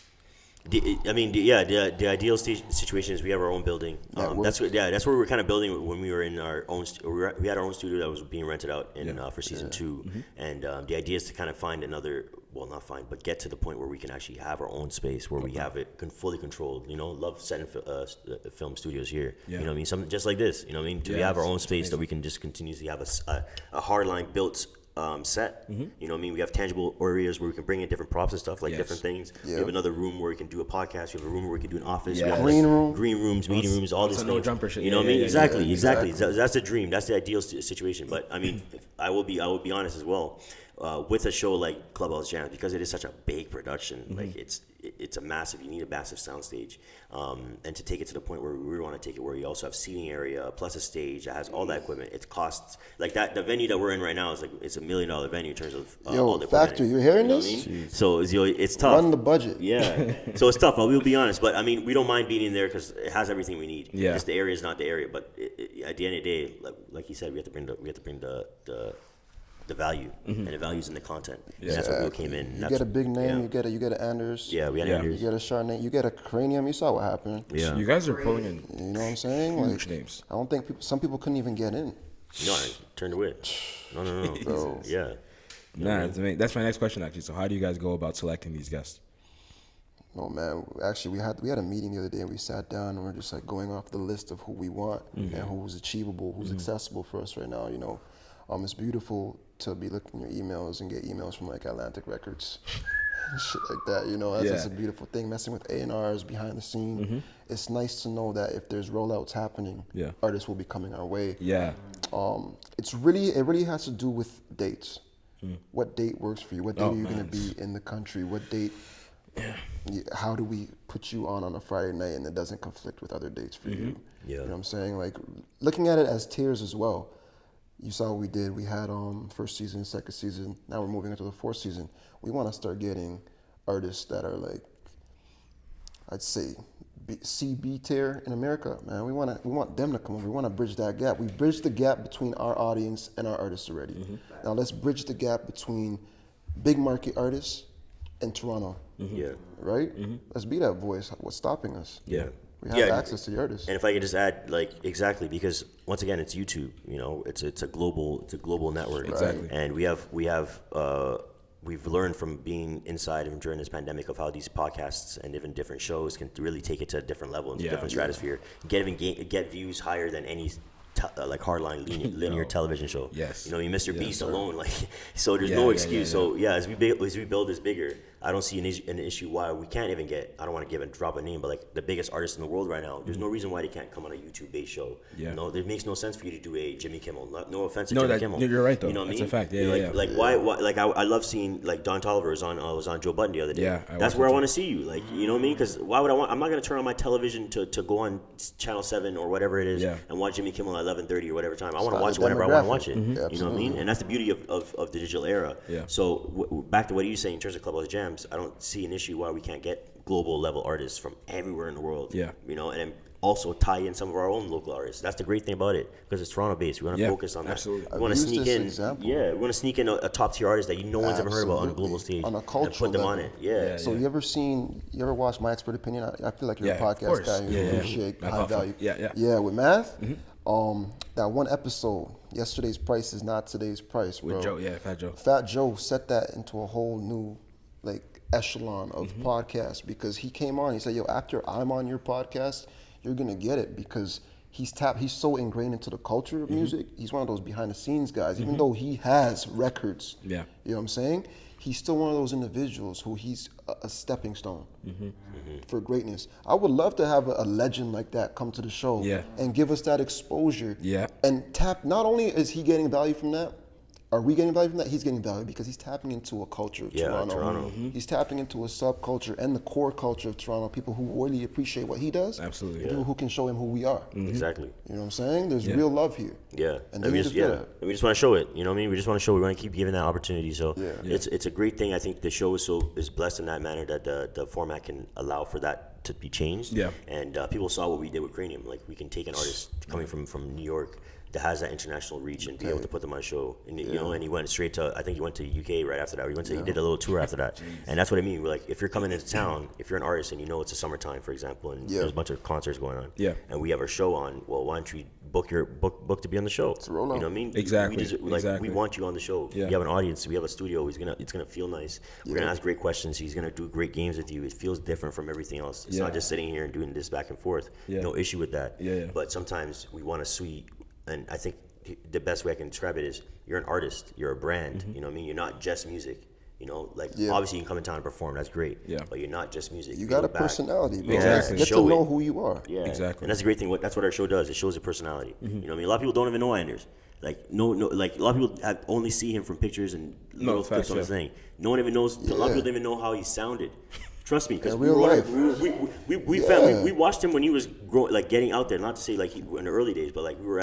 The ideal situation is we have our own building. That's where we were kind of building when we were in our own. We had our own studio that was being rented out for season 2, and the idea is to kind of find another. Well, not find, but get to the point where we can actually have our own space where we have it fully controlled. Love setting film studios here. Yeah. You know what I mean? Something just like this. You know what I mean? We have our own space that we can just continuously have a hardline built. Set. You know what I mean? We have tangible areas where we can bring in different props and stuff, like different things. We have another room where we can do a podcast. We have a room where we can do an office. We have green rooms, meeting rooms, all these things. No jumper shit. You know what I mean? Exactly. That's the dream. That's the ideal situation. But I mean, I will be honest as well. With a show like Clubhouse Jamz, because it is such a big production, like it's a massive. You need a massive soundstage, and to take it to the point where we really want to take it, where you also have seating area plus a stage that has all that equipment. It costs like that. The venue that we're in right now is it's $1 million venue in terms of all the equipment. Factor, you're hearing this? I mean? So it's tough. Run the budget. Yeah. So it's tough. We'll be honest, but I mean, we don't mind being in there because it has everything we need. Yeah. Just the area is not the area, but at the end of the day, like you said, we have to bring the value, and the value's in the content. And that's what we came in. You get a big name, you get an Anders. Yeah, we had Anders. You get a Chardonnay, you get a Cranium. You saw what happened. Yeah. You guys are pulling in You know what I'm saying? huge names. I don't think some people couldn't even get in. No, I turned away. No. Bro. Yeah. Nah, that's my next question actually. So how do you guys go about selecting these guests? Oh man, actually we had a meeting the other day and we sat down and we're just like going off the list of who we want and who's achievable, who's accessible for us right now. It's beautiful to be looking at your emails and get emails from like Atlantic Records and shit like that. That's just a beautiful thing. Messing with A&Rs behind the scene. It's nice to know that if there's rollouts happening, artists will be coming our way. Yeah. It really has to do with dates. What date works for you? What date are you going to be in the country? What date? How do we put you on a Friday night and it doesn't conflict with other dates for you? Yeah. You know what I'm saying? Like looking at it as tiers as well. You saw what we did. We had first season, second season. Now we're moving into the fourth season. We want to start getting artists that are like, I'd say, CB tier in America, man. We want them to come over. We want to bridge that gap. We bridged the gap between our audience and our artists already. Now let's bridge the gap between big market artists and Toronto. Yeah. Right? Let's be that voice. What's stopping us? Yeah. We have access to the artists. And if I could just add, exactly, because once again, it's YouTube. It's a global network. Exactly. And we've learned from being inside and during this pandemic of how these podcasts and even different shows can really take it to a different level, into a different stratosphere. Get views higher than any hardline linear television show. Yes. Mr. Beast alone, so there's no excuse. So as we build this bigger, I don't see an issue why we can't even get. I don't want to drop a name, but the biggest artist in the world right now. There's no reason why they can't come on a YouTube-based show. Yeah. It makes no sense for you to do a Jimmy Kimmel. No offense to Jimmy Kimmel. You're right though. You know what I mean? That's a fact. Yeah. Why? I love seeing Don Toliver was on Joe Budden the other day. Yeah. That's where I want to see you. You know what I mean? Because why would I want? I'm not gonna turn on my television to go on Channel 7 or whatever it is and watch Jimmy Kimmel at 11:30 or whatever time. I want to watch it whenever I want to watch it. You know what I mean? And that's the beauty of the digital era. Yeah. So back to what you're saying in terms of Clubhouse Jamz, I don't see an issue why we can't get global level artists from everywhere in the world. Yeah. And then also tie in some of our own local artists. That's the great thing about it, because it's Toronto based. We want to focus on that. Absolutely. We want to sneak in. Yeah, we want to sneak in a top tier artist that no one's ever heard about on a global stage. On a cultural and put them on it. Yeah. So you ever watched My Expert Opinion? I feel like you're a podcast guy. You appreciate high value. Yeah, with Math. That one episode, Yesterday's Price is Not Today's Price, bro. With Joe, Fat Joe. Fat Joe set that into a whole new echelon of podcasts, because he came on, he said, after I'm on your podcast, you're gonna get it, because he's so ingrained into the culture of music. He's one of those behind the scenes guys, even though he has records. Yeah. You know what I'm saying? He's still one of those individuals who he's a stepping stone for greatness. I would love to have a legend like that come to the show and give us that exposure. Yeah. And not only is he getting value from that, Are we getting value from that? He's getting value because he's tapping into a culture of Toronto. Toronto. He's tapping into a subculture and the core culture of Toronto. People who really appreciate what he does. Absolutely. People who can show him who we are. Exactly. You know what I'm saying? There's real love here. Yeah, And we they just need to feel that. we just want to show it. You know what I mean? We just want to show. We want to keep giving that opportunity. So it's a great thing. I think the show is blessed in that manner that the format can allow for that to be changed. Yeah. And people saw what we did with Cranium. Like we can take an artist coming from New York that has that international reach and be able to put them on a show. And you know, and he went straight to, I think he went to UK right after that. He did a little tour after that. And that's what I mean. We're like, if you're coming into town, if you're an artist and you know it's a summertime, for example, and there's a bunch of concerts going on, and we have our show on, well, why don't you book to be on the show? You know what I mean? Exactly. We want you on the show. We have an audience. We have a studio. It's gonna feel nice. We're gonna ask great questions. He's gonna do great games with you. It feels different from everything else. It's not just sitting here and doing this back and forth. No issue with that. But sometimes we want a suite, and I think the best way I can describe it is you're an artist, you're a brand, you know what I mean? You're not just music, you know, like obviously you can come in town and perform, that's great, but you're not just music. You got a personality, bro. Exactly. Get to know who you are. Yeah, exactly. And that's a great thing. That's what our show does. It shows a personality. You know what I mean? A lot of people don't even know Anders. Like like a lot of people only see him from pictures and little clips on his thing. No one even knows. A lot of people don't even know how he sounded. Trust me, because we watched him when he was getting out there. Not to say like he in the early days, but like we were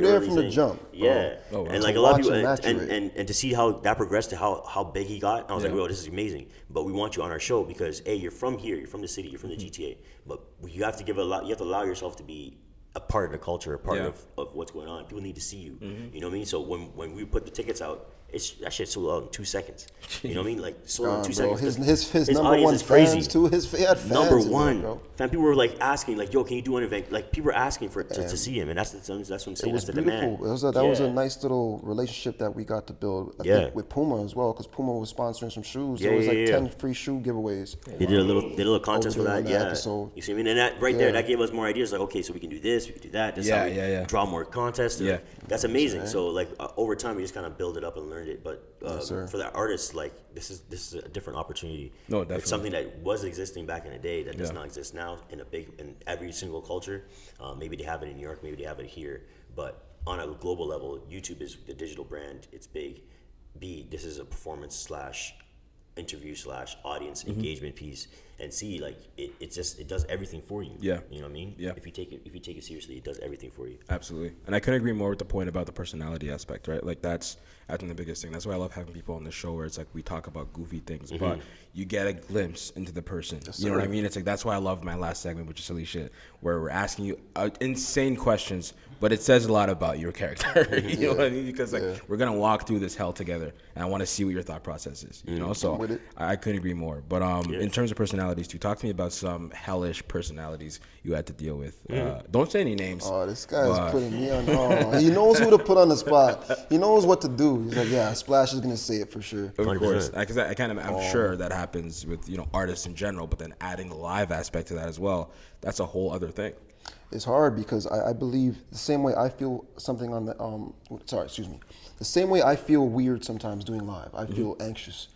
there from the jump. Yeah, and like a lot of people, and to see how that progressed to how big he got, I was like, well, this is amazing. But we want you on our show because you're from here, you're from the city, you're from the GTA. But you have to give you have to allow yourself to be a part of the culture, a part of what's going on. People need to see you. You know what I mean? So when we put the tickets out, that shit sold out in 2 seconds. You know what I mean? Like sold out in 2 seconds. His number one is crazy. Fans too. He had fans number in one. there, bro. Fan, people were like asking, like, "Yo, can you do an event?" Like people were asking to see him, and that's what I'm saying. It was that's the beautiful. demand. That was a nice little relationship that we got to build. I think with Puma as well, because Puma was sponsoring some shoes. There was like 10 free shoe giveaways. He did a little contest for that. Episode. You see what I mean? And that right there, that gave us more ideas. Like, okay, so we can do this, we can do that. This how we draw more contests. That's amazing. So like over time, we just kind of build it up and learned it. But for that artist, like this is a different opportunity. No, definitely. It's something that was existing back in the day that does not exist now in every single culture. Maybe they have it in New York, maybe they have it here, but on a global level, YouTube is the digital brand. It's big. This is a performance / interview / audience engagement piece. And like it does everything for you. Yeah. You know what I mean? Yeah. If you take it seriously, it does everything for you. Absolutely. And I couldn't agree more with the point about the personality aspect, right? Like that's I think the biggest thing. That's why I love having people on the show where it's like we talk about goofy things, but you get a glimpse into the person. You know what I mean? It's like that's why I love my last segment, which is silly shit, where we're asking you insane questions, but it says a lot about your character. You know what I mean? Because like we're gonna walk through this hell together, and I want to see what your thought process is. You know, so I couldn't agree more. But in terms of personalities, too, talk to me about some hellish personalities you had to deal with. Don't say any names. Oh, this guy is putting me on. Oh, he knows who to put on the spot. He knows what to do. He's like, yeah, Splash is gonna say it for sure. Of course, because I'm sure that happens with artists in general, but then adding the live aspect to that as well, that's a whole other thing. It's hard because I believe the same way I feel something on the the same way I feel weird sometimes doing live. I feel anxious.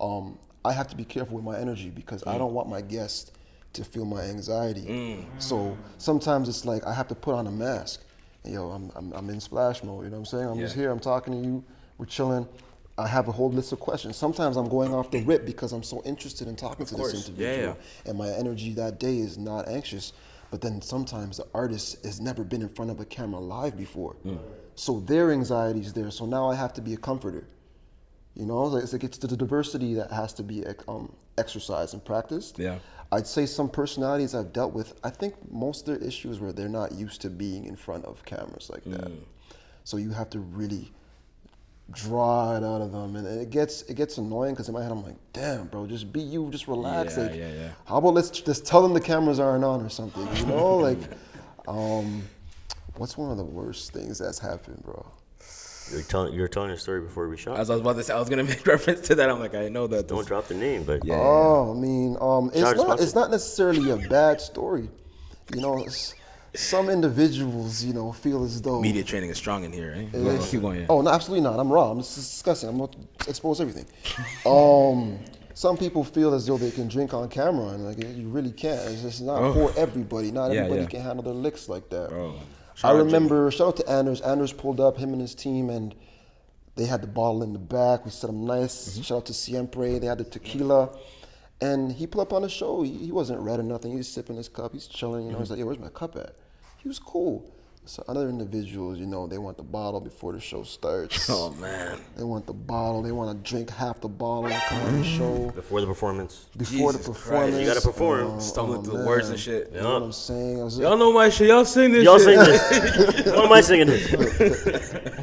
I have to be careful with my energy because I don't want my guests to feel my anxiety. So sometimes it's like I have to put on a mask. Yo, I'm in Splash mode. You know what I'm saying? I'm just here. I'm talking to you. We're chilling. I have a whole list of questions. Sometimes I'm going off the rip because I'm so interested in talking to this individual, and my energy that day is not anxious. But then sometimes the artist has never been in front of a camera live before, so their anxiety is there. So now I have to be a comforter. You know, it's the diversity that has to be exercised and practiced. Yeah, I'd say some personalities I've dealt with, I think most of their issues were they're not used to being in front of cameras like that. So you have to really draw it out of them, and it gets annoying because in my head I'm like, damn, bro, just be you, just relax. How about let's just tell them the cameras aren't on or something, you know? Like, what's one of the worst things that's happened, bro? You were telling a story before we shot. As I was about to say, I was gonna make reference to that. I'm like, I know that. Don't drop the name, but I mean, it's not necessarily a bad story, you know. Some individuals, feel as though media training is strong in here. Keep going. Oh, no, absolutely not. I'm raw. I'm just discussing. I'm not expose everything. Some people feel as though they can drink on camera, and like you really can't. It's just not for everybody. Not everybody can handle their licks like that. I remember, shout out to Anders. Anders pulled up, him and his team, and They had the bottle in the back. We set them nice. Shout out to Siempre. They had the tequila. And he pulled up on the show. He wasn't red or nothing. He was sipping his cup. He's chilling. You know, he's like, "Yo, where's my cup at?" He was cool. So other individuals, you know, they want the bottle before the show starts. Oh man. They want the bottle. They want to drink half the bottle and come on the show. Before the performance. Before Jesus the performance. Christ. You gotta perform. Stumbling through the words and shit. You know what I'm saying? Y'all know my shit. Y'all sing this Y'all shit. sing this. Why am I singing this?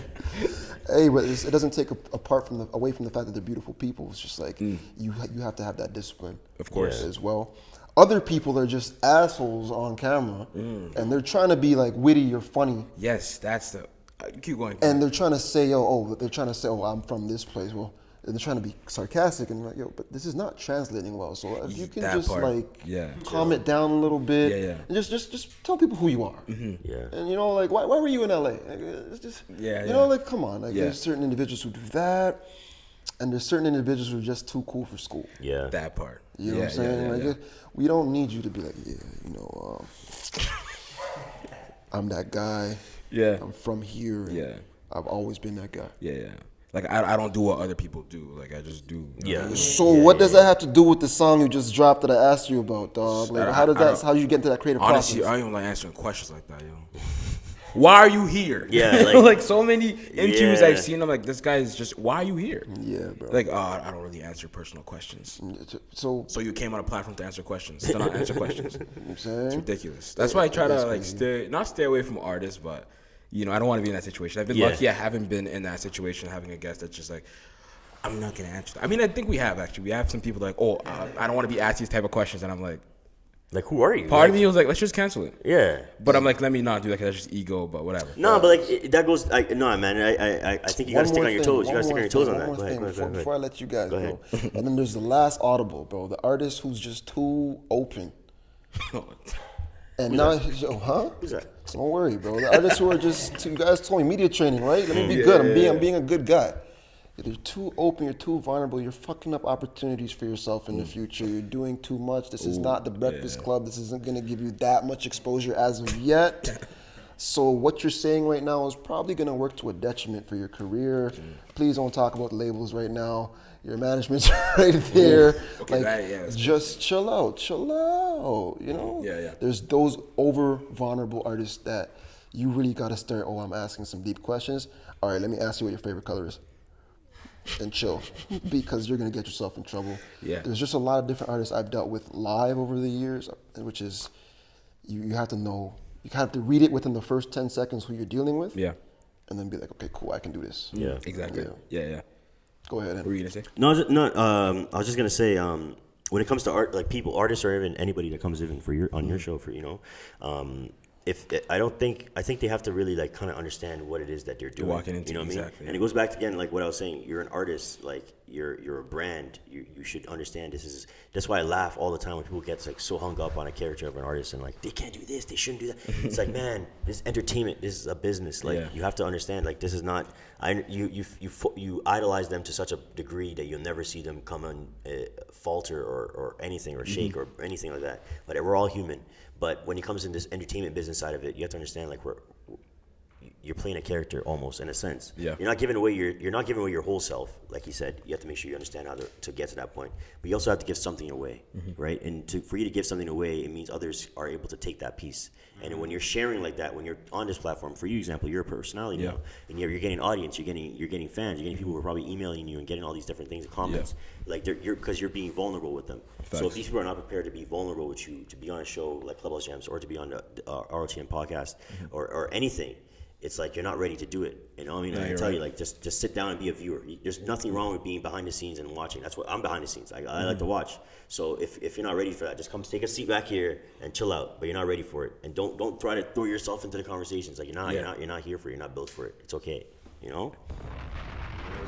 Hey, but it doesn't take away from the fact that they're beautiful people. It's just like you have to have that discipline, Of course. as well. Other people are just assholes on camera, and they're trying to be like witty or funny, Yes, that's the. Keep going. and they're trying to say, "Oh, I'm from this place." Well, and they're trying to be sarcastic and like, "Yo, but this is not translating well." So if you can That just part. like Yeah. calm it down a little bit, Yeah. and just tell people who you are. Yeah. And you know, like, why were you in LA? Like, it's just, Yeah, you yeah. know, like, come on. Like, Yeah. there's certain individuals who do that, and there's certain individuals who are just too cool for school. Yeah. That part. You know what I'm saying? Like, we don't need you to be like, yeah, you know, I'm that guy. Yeah. I'm from here. And Yeah. I've always been that guy. Yeah. Like I don't do what other people do. Like I just do. Yeah. So what does that have to do with the song you just dropped that I asked you about, dog? Like, how you get into that creative Honestly, process? I don't even like answering questions like that, yo. Why are you here? Yeah, like- like so many interviews Yeah. I've seen. I'm like, this guy is just. Why are you here? Yeah, bro. Like, I don't really answer personal questions. So So you came on a platform to answer questions, to not answer questions. I'm It's saying, ridiculous. That's why I try That's to like crazy. not stay away from artists, but you know, I don't want to be in that situation. I've been Yeah. lucky I haven't been in that situation, having a guest that's just like, I'm not gonna answer that. I mean, I think we have actually. We have some people like, I don't want to be asked these type of questions, and I'm like, Like, who are you? part of me was like, let's just cancel it. Yeah. But I'm like, let me not do that because that's just ego. But whatever. No, but like that goes. No, man. I think you gotta stick on your toes. You gotta stick on your toes on that. One Go more ahead. thing Go ahead. before I let you guys Go go. And then there's the last audible, bro. The artist who's just too open. And now, Who's that? Don't worry, bro. The artists who are just, you guys told me media training, right? Let me be good. I'm being a good guy. You're too open. You're too vulnerable. You're fucking up opportunities for yourself in the future. You're doing too much. This is not the Breakfast Club. This isn't going to give you that much exposure as of yet. So what you're saying right now is probably going to work to a detriment for your career. Please don't talk about labels right now. Your management's right there. Okay, Like, just chill out. You know? Yeah. There's those over vulnerable artists that you really got to start. Oh, I'm asking some deep questions. All right, let me ask you what your favorite color is. And chill, because you're gonna get yourself in trouble. Yeah. There's just a lot of different artists I've dealt with live over the years, which is you have to know, you have to read it within the first 10 seconds who you're dealing with. Yeah. And then be like, okay, cool, I can do this. Yeah. Exactly. Yeah. Yeah. Go ahead. What were you gonna say? No, I was just gonna say, when it comes to art, like people, artists, or even anybody that comes in for on your show, for I think they have to really like kind of understand what it is that they're doing. walking into, you know what I mean? exactly. And it goes back to, again, like what I was saying. You're an artist, like you're a brand. You should understand that's why I laugh all the time when people get like so hung up on a character of an artist and like they can't do this, they shouldn't do that. It's like, man, this is entertainment. This is a business. Like you have to understand, like this is not. You idolize them to such a degree that you'll never see them come and falter or anything or shake or anything like that. But we're all human. But when it comes in this entertainment business side of it, you have to understand, like you're playing a character almost, in a sense. Yeah. You're not giving away your whole self, like you said. You have to make sure you understand how to get to that point. But you also have to give something away, right? And for you to give something away, it means others are able to take that piece. And when you're sharing like that, when you're on this platform, for you example, you're a personality now, and you're getting audience, you're getting fans, you're getting people who are probably emailing you and getting all these different things, comments, like because you're being vulnerable with them. Facts. So if these people are not prepared to be vulnerable with you, to be on a show like Clubhouse Jamz, or to be on the ROTM podcast, or anything, it's like you're not ready to do it. You know what I mean? No, I you're tell right. you, like, just sit down and be a viewer. There's nothing wrong with being behind the scenes and watching. That's what I'm behind the scenes. I like to watch. So if you're not ready for that, just come take a seat back here and chill out. But you're not ready for it, and don't try to throw yourself into the conversations. Like you're not here for it. You're not built for it. It's okay. You know?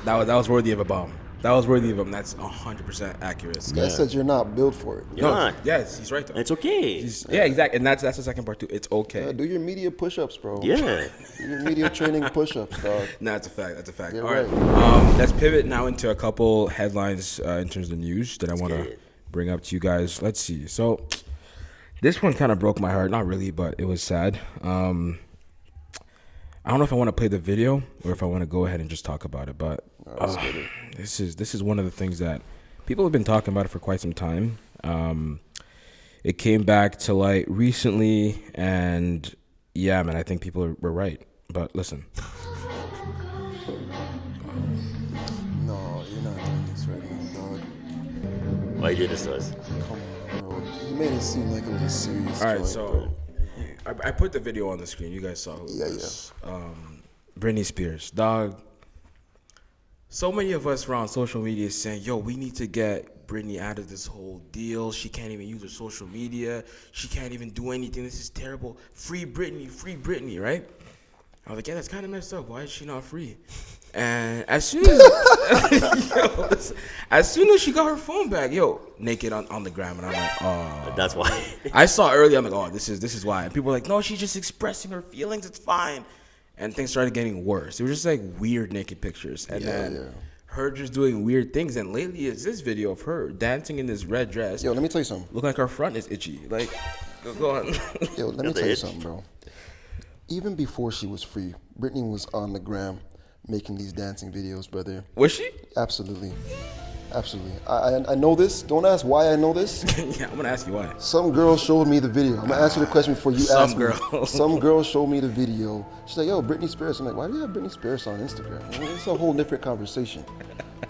That was worthy of a bomb. That was worthy of him. That's 100% accurate. This guy said you're not built for it. You're not. Yes, he's right though. It's okay. Yeah, exactly. And that's the second part too. It's okay. Do your media push-ups, bro. Yeah. Do your media training push-ups, dog. No, that's a fact. That's a fact. Yeah, All right. right. Let's pivot now into a couple headlines in terms of news that I want get to it. bring up to you guys. Let's see. So this one kind of broke my heart. Not really, but it was sad. I don't know if I want to play the video or if I want to go ahead and just talk about it. But this is one of the things that people have been talking about it for quite some time. It came back to light recently, and yeah, man, I think people were right. But listen. No, you're not doing this right now, dog. Why you did this to us? Come on, bro. You made it seem like it was a serious All right, joint, so bro. I put the video on the screen. You guys saw who it was. Yeah. Brittney Spears, dog. So many of us were on social media saying, yo, we need to get Brittney out of this whole deal. She can't even use her social media. She can't even do anything. This is terrible. Free Brittney, right? I was like, yeah, that's kind of messed up. Why is she not free? And as soon as as soon as she got her phone back, naked on the gram, and I'm like, oh. That's why. I saw earlier, I'm like, oh, this is why. And people were like, no, she's just expressing her feelings. It's fine. And things started getting worse. It was just like weird naked pictures, and then her just doing weird things. And lately, is this video of her dancing in this red dress. Yo, let me tell you something. Look like her front is itchy. Like, go on. Yo, let me tell you something, bro. Even before she was free, Brittney was on the gram making these dancing videos, brother. Was she? Absolutely. I know this. Don't ask why I know this. Yeah, I'm gonna ask you why. Some girl showed me the video. I'm gonna answer the question before you ask me. Some girl showed me the video. She's like, yo, Brittney Spears. I'm like, why do you have Brittney Spears on Instagram? It's a whole different conversation.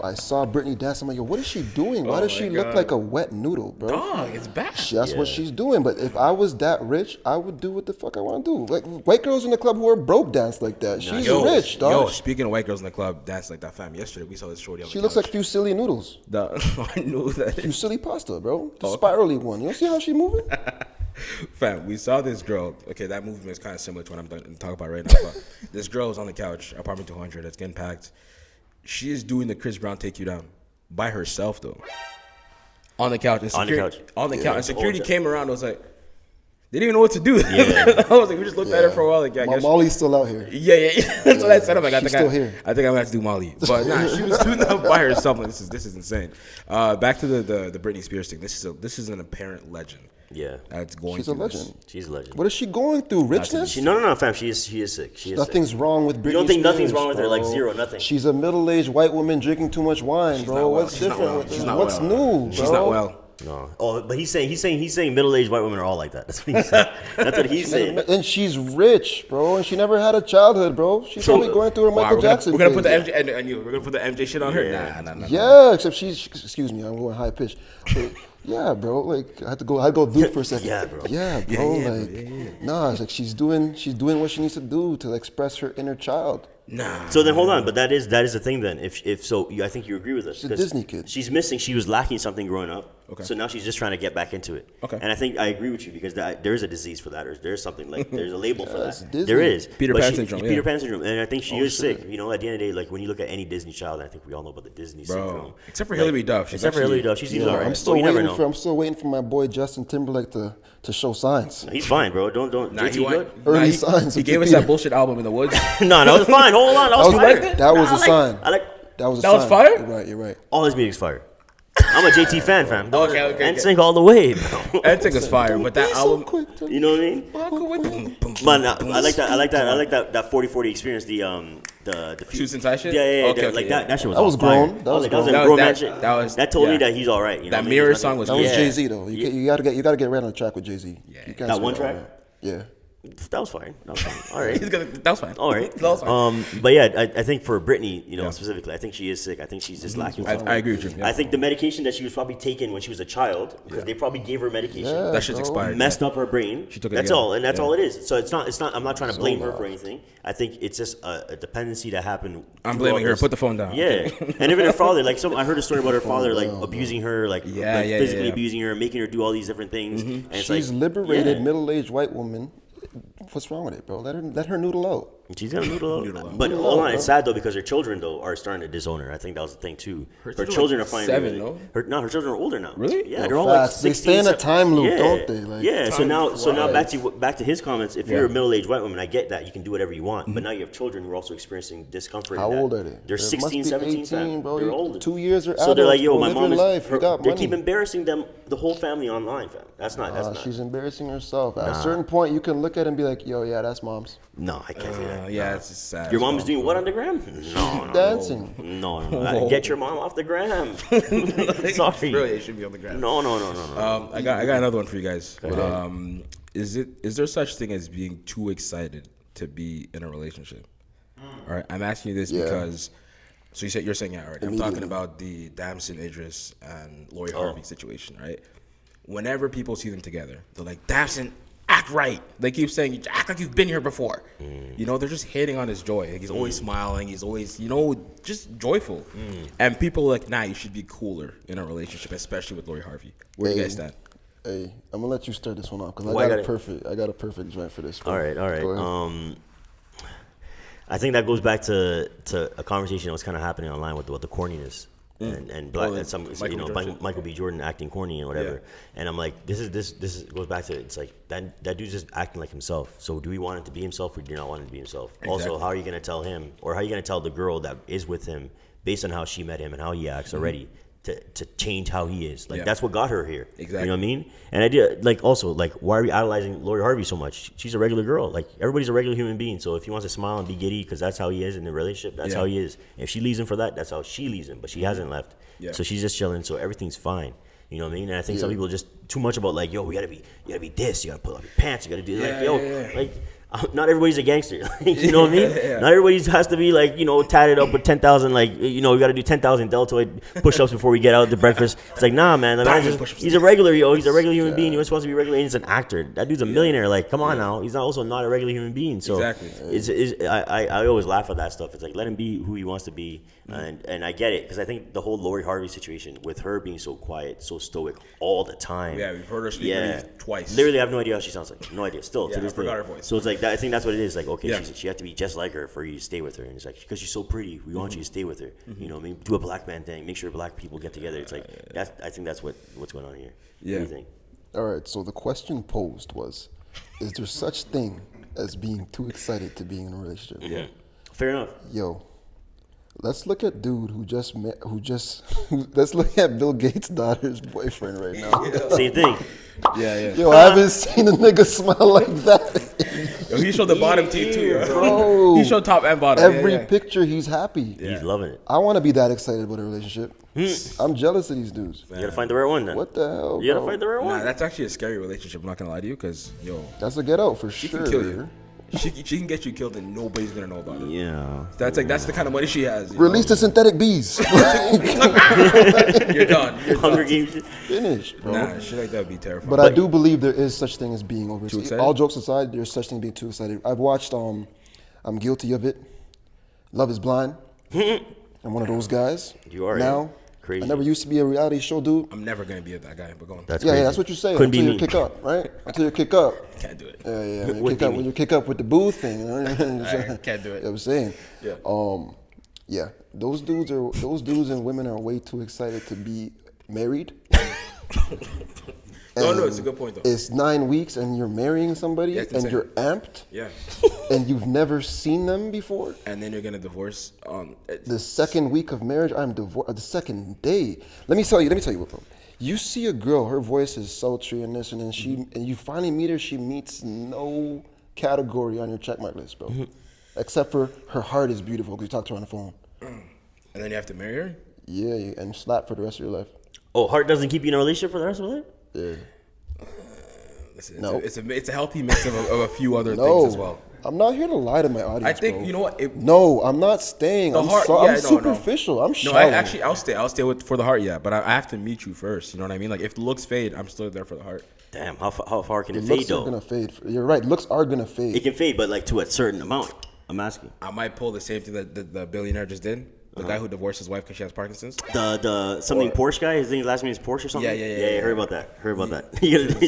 I saw Brittney dance. I'm like, yo, what is she doing? Why does she look like a wet noodle, bro? Dog, it's bad. That's what she's doing. But if I was that rich, I would do what the fuck I want to do. Like, white girls in the club who are broke dance like that. She's rich, dog. Yo, speaking of white girls in the club dance like that, fam, yesterday we saw this shorty on She the looks couch. like Fusilli noodles. I knew that. Fusilli pasta, bro. The spirally one. You don't see how she moving? Fam, we saw this girl. Okay, that movement is kind of similar to what I'm going to talk about right now. But this girl is on the couch, apartment 200, that's getting packed. She is doing the Chris Brown Take You Down by herself, though. On the couch. On the couch. On the couch. And security came around. I was like, they didn't even know what to do. I was like, we just looked at her for a while. Like, yeah, I guess Molly's still out here. Yeah. That's what I said. I'm like, She's still here. I think I'm gonna have to do Molly. But nah, she was doing that by herself. Like, this is insane. Back to the Brittney Spears thing. This is an apparent legend. Yeah. That's going. She's a legend. She's a legend. What is she going through? Richness? No, fam. She is sick. She is Nothing's sick. wrong with Brittney. You don't think nothing's Spears, wrong with her? bro. Like zero, nothing. She's a middle-aged white woman drinking too much wine, bro. What's different with her? What's new, bro? She's not well. No. Oh, but he's saying middle-aged white women are all like that. That's what he's saying. That's what he's saying. And she's rich, bro, and she never had a childhood, bro. She's probably going through her Michael Jackson. We're gonna phase. put the MJ and we're gonna put the MJ shit on her. Nah. Yeah, except she's. Excuse me, I'm going high pitch. Yeah, bro. Like I had to go deep for a second. Yeah, bro. Yeah, bro. Nah, it's like she's doing what she needs to do to express her inner child. Nah. So then hold on, but that is the thing then. If so, I think you agree with us. She's a Disney kid. She was lacking something growing up. Okay. So now she's just trying to get back into it. Okay. And I think I agree with you because there is a disease for that, or there's something like there's a label for it's that. Disney. There is Peter Pan syndrome. Peter Pan syndrome, and I think she is shit. sick. You know, at the end of the day, like when you look at any Disney child, I think we all know about the Disney syndrome. Except for Hilary Duff. Except for Hilary Duff, she's all right. I'm still waiting for my boy Justin Timberlake to show signs. He's fine, bro. Don't. Nah, JT good? Early signs. He gave us that bullshit album in the woods. No, that was fine. Hold on, that was fire. That was a sign. That was fire? You're right. All his music's fire. I'm a JT fan, fam. Okay. NSYNC all the way, bro. NSYNC is fire, but that album. You know what I mean? But I like that 40/40 experience. The Shoots and tie shit? Yeah. Okay, like yeah. that shit was That was fire. grown. That was a grown. grown man shit. That told me yeah. that he's all right. You know That what I mean? Mirror song was That was Yeah. Jay Z though. You gotta get right on the track with Jay Z. Yeah. That one track? Yeah. That was fine. All right. That was fine. All right. That was fine. But yeah, I think for Brittney, specifically, I think she is sick. I think she's just lacking something. I agree with you. Yeah. I think the medication that she was probably taking when she was a child, because they probably gave her medication, That shit's expired. messed up her brain. She took it That's again. all, and that's all it is. So it's not. I'm not trying to blame her for anything. I think it's just a dependency that happened. I'm blaming her. Put the phone down. Yeah, and even her father. Like I heard a story about her father, like abusing her, like physically abusing her, making her do all these different things. And it's She's liberated middle-aged white woman. What's wrong with it, bro? Let her noodle out. She's gonna noodle out. But hold on, it's sad though because her children though are starting to disown her. I think that was the thing too. Her children are finding 7, no? her children are older now. Really? Yeah, they're all like 16, they stay in a time loop, yeah. don't they? Like, yeah. So now back to his comments. If you're a middle-aged white woman, I get that you can do whatever you want. But now you have children who are also experiencing discomfort. How old are they? They're 16, 17, 18, bro. They're older. 2 years or so they're like, yo, my live mom your life. is. You got They money. keep embarrassing them, the whole family online, fam. That's not. She's embarrassing herself. At a certain point, you can look at it and be like, yo, yeah, that's mom's. No, I can't say that. Yeah, it's just sad. Your mom is doing what on the gram? No, Dancing. No. Get your mom off the gram. Sorry. Really, it should be on the ground. No. I got another one for you guys. Is there such thing as being too excited to be in a relationship? All right, I'm asking you this because. So you're saying yeah, right? I'm talking about the Damson Idris and Lori Harvey situation, right? Whenever people see them together, they're like, Damson, act right. They keep saying, act like you've been here before. You know, they're just hating on his joy. Like, he's always smiling. He's always, just joyful. And people are like, nah, you should be cooler in a relationship, especially with Lori Harvey. Where do you guys stand? Hey, I'm gonna let you start this one off because I got a perfect joint for this. All right. I think that goes back to a conversation that was kind of happening online with the corniness and Michael B. Jordan acting corny and whatever. Yeah. And I'm like, this goes back to, it's like that dude's just acting like himself. So do we want him to be himself or do you not want him to be himself? Exactly. Also, how are you going to tell him or how are you going to tell the girl that is with him based on how she met him and how he acts already to change how he is? Like that's what got her here. Exactly. You know what I mean? And I did why are we idolizing Lori Harvey so much? She's a regular girl. Like everybody's a regular human being. So if he wants to smile and be giddy because that's how he is in the relationship, that's how he is. If she leaves him for that, that's how she leaves him. But she hasn't left. Yeah. So she's just chilling. So everything's fine. You know what I mean? And I think some people are just too much about like, yo, you gotta be this. You gotta pull up your pants. You gotta do like not everybody's a gangster. You know what I mean? Not everybody has to be like, tatted up with 10,000, we got to do 10,000 deltoid push-ups before we get out to breakfast. It's like, nah, man. He's a regular, he's a regular human being. He was supposed to be regular, and he's an actor. That dude's a millionaire. Like, come on now. He's also not a regular human being. So exactly. I always laugh at that stuff. It's like, let him be who he wants to be. And I get it, because I think the whole Lori Harvey situation, with her being so quiet, so stoic all the time. Yeah, we've heard her speak twice. Literally, I have no idea how she sounds like. No idea. Still, to this day. Her voice. So it's like, I think that's what it is. Like, okay, she had to be just like her for you to stay with her. And it's like, because she's so pretty, we want you to stay with her. You know what I mean? Do a black man thing. Make sure black people get together. It's like, I think that's what's going on here. Yeah. What do you think? All right, so the question posed was, is there such thing as being too excited to being in a relationship? Yeah. Fair enough. Yo, let's look at dude let's look at Bill Gates' daughter's boyfriend right now. Same thing. Yeah. Yo, I haven't seen a nigga smile like that. Yo, he showed the bottom teeth too, bro. He showed top and bottom. Every picture, he's happy. Yeah. He's loving it. I want to be that excited about a relationship. I'm jealous of these dudes. You gotta find the right one then. What the hell, You gotta find the right one. Nah, that's actually a scary relationship. I'm not gonna lie to you, because that's a get out for she sure. Can kill you. She can get you killed and nobody's gonna know about it. Yeah. That's the kind of money she has. Release the synthetic bees. You're done. Hunger Games. Finished, bro. Nah, shit like that would be terrifying. But I do believe there is such thing as being over. Too excited? All jokes aside, there's such thing as being too excited. I've watched I'm Guilty of It. Love is Blind. I'm one of those guys. You are now. Crazy. I never used to be a reality show dude. I'm never gonna be that guy, but go on. That's crazy. Yeah, that's what you're saying. Couldn't until be you me. kick up, right? Until you kick up. Can't do it. Yeah. When you kick up with the booth thing. I can't do it. You know what I'm saying? Yeah. Yeah. Those dudes and women are way too excited to be married. No, it's a good point though. It's 9 weeks and you're marrying somebody and you're amped. Yeah. And you've never seen them before. And then you're gonna divorce. The second week of marriage, I'm divorced. The second day. Let me tell you what, bro. You see a girl, her voice is sultry and this, and then and you finally meet her. She meets no category on your checkmark list, bro, except for her heart is beautiful because you talk to her on the phone. And then you have to marry her. Yeah, and slap for the rest of your life. Oh, heart doesn't keep you in a relationship for the rest of your life? Yeah. Listen, it's a healthy mix of a few other things as well. I'm not here to lie to my audience. I think bro. You know what? No, I'm not staying. I'm superficial. I'm shallow. I'll stay for the heart. Yeah, but I have to meet you first. You know what I mean? Like if the looks fade, I'm still there for the heart. Damn, how far can it fade looks though? Are gonna fade. You're right. Looks are gonna fade. It can fade, but like to a certain amount. I'm asking. I might pull the same thing that the billionaire just did. The guy who divorced his wife because she has Parkinson's. The Porsche guy. His last name is Porsche or something. Yeah. Heard about that.